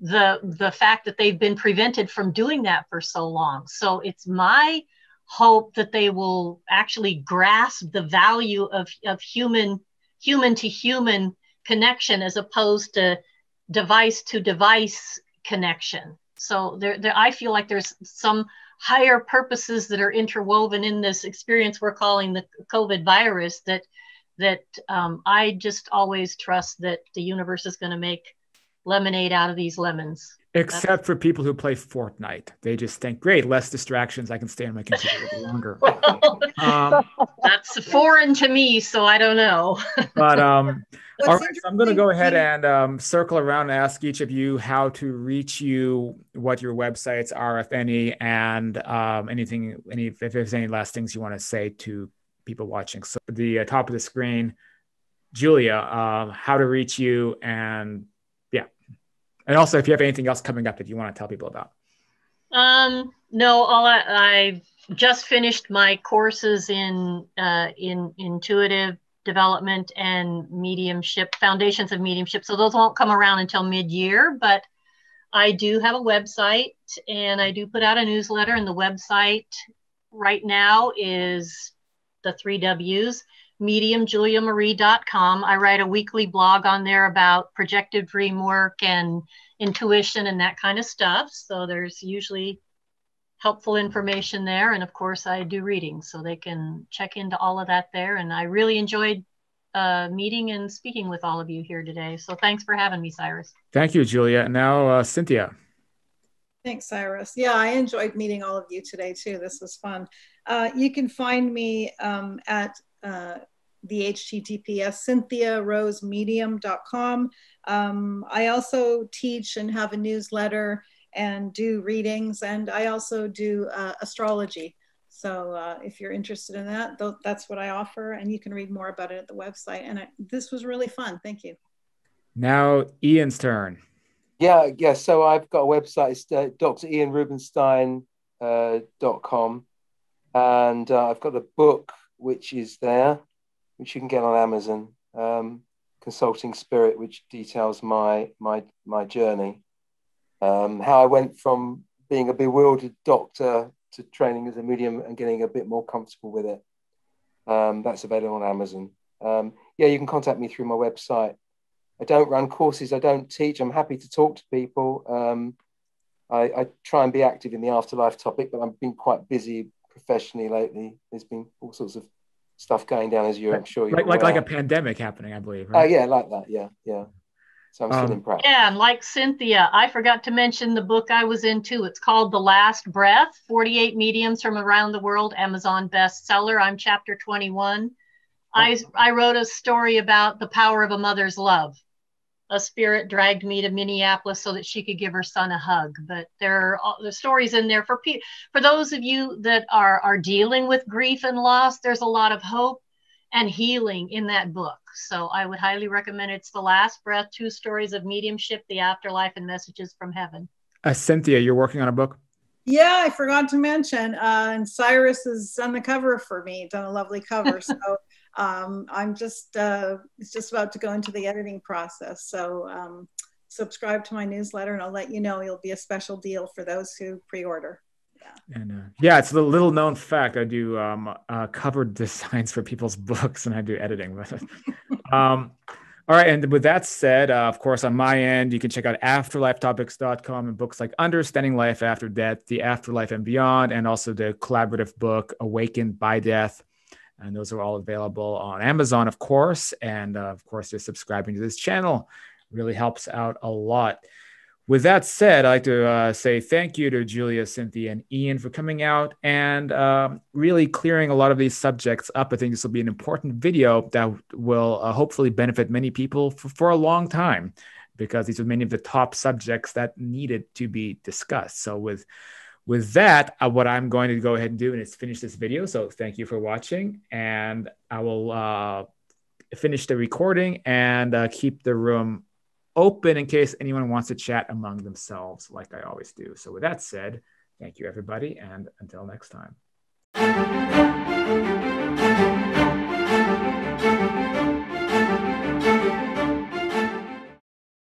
the fact that they've been prevented from doing that for so long. So it's my hope that they will actually grasp the value of human to human connection, as opposed to device to device connection. So I feel like there's some higher purposes that are interwoven in this experience we're calling the COVID virus, that I just always trust that the universe is going to make lemonade out of these lemons. Except for people who play Fortnite. They just think, great, less distractions. I can stay on my computer a little longer. Well, that's foreign to me, so I don't know. But all right, so I'm going to go ahead and circle around and ask each of you how to reach you, what your websites are, if any, and if there's any last things you want to say to people watching. So the top of the screen, Julia, how to reach you, and and also if you have anything else coming up that you want to tell people about. No, I just finished my courses in intuitive development and mediumship, foundations of mediumship. So those won't come around until mid-year, but I do have a website, and I do put out a newsletter, and the website right now is the 3 W's, mediumjuliamarie.com. I write a weekly blog on there about projected dream work and intuition and that kind of stuff. So there's usually helpful information there. And of course, I do readings, so they can check into all of that there. And I really enjoyed meeting and speaking with all of you here today. So thanks for having me, Cyrus. Thank you, Julia. And now, Cynthia. Thanks, Cyrus. Yeah, I enjoyed meeting all of you today too. This was fun. You can find me at the HTTPS cynthiarosemedium.com. I also teach and have a newsletter and do readings, and I also do astrology. So if you're interested in that, that's what I offer, and you can read more about it at the website. And this was really fun. Thank you. Now Ian's turn. Yeah. So I've got a website. It's drianrubenstein.com, and I've got a book which is there, which you can get on Amazon. Consulting Spirit, which details my journey, how I went from being a bewildered doctor to training as a medium and getting a bit more comfortable with it. That's available on Amazon. You can contact me through my website. I don't run courses. I don't teach. I'm happy to talk to people. I try and be active in the afterlife topic, but I've been quite busy professionally lately. There's been all sorts of stuff going down, as I'm sure you're aware. Like a pandemic happening, I believe. Right? Yeah, like that. Yeah. So I'm still in practice. Yeah, and like Cynthia, I forgot to mention the book I was in too. It's called The Last Breath, 48 Mediums from Around the World, Amazon bestseller. I'm chapter 21. I wrote a story about the power of a mother's love. A spirit dragged me to Minneapolis so that she could give her son a hug. But there are the stories in there for those of you that are dealing with grief and loss. There's a lot of hope and healing in that book. So I would highly recommend it. It's The Last Breath, 2 stories of mediumship, the afterlife, and messages from heaven. Cynthia, you're working on a book? Yeah, I forgot to mention, and Cyrus is on the cover for me, done a lovely cover. So I'm just, it's just about to go into the editing process. So subscribe to my newsletter and I'll let you know. It'll be a special deal for those who pre-order. And it's a little known fact. I do cover designs for people's books, and I do editing. All right. And with that said, of course, on my end, you can check out afterlifetopics.com and books like Understanding Life After Death, The Afterlife and Beyond, and also the collaborative book Awakened by Death. And those are all available on Amazon, of course. And of course, just subscribing to this channel really helps out a lot. With that said, I'd like to say thank you to Julia, Cynthia, and Ian for coming out and really clearing a lot of these subjects up. I think this will be an important video that will hopefully benefit many people for a long time, because these are many of the top subjects that needed to be discussed. So with that, what I'm going to go ahead and do is finish this video. So thank you for watching, and I will finish the recording and keep the room open in case anyone wants to chat among themselves like I always do. So with that said, thank you everybody, and until next time.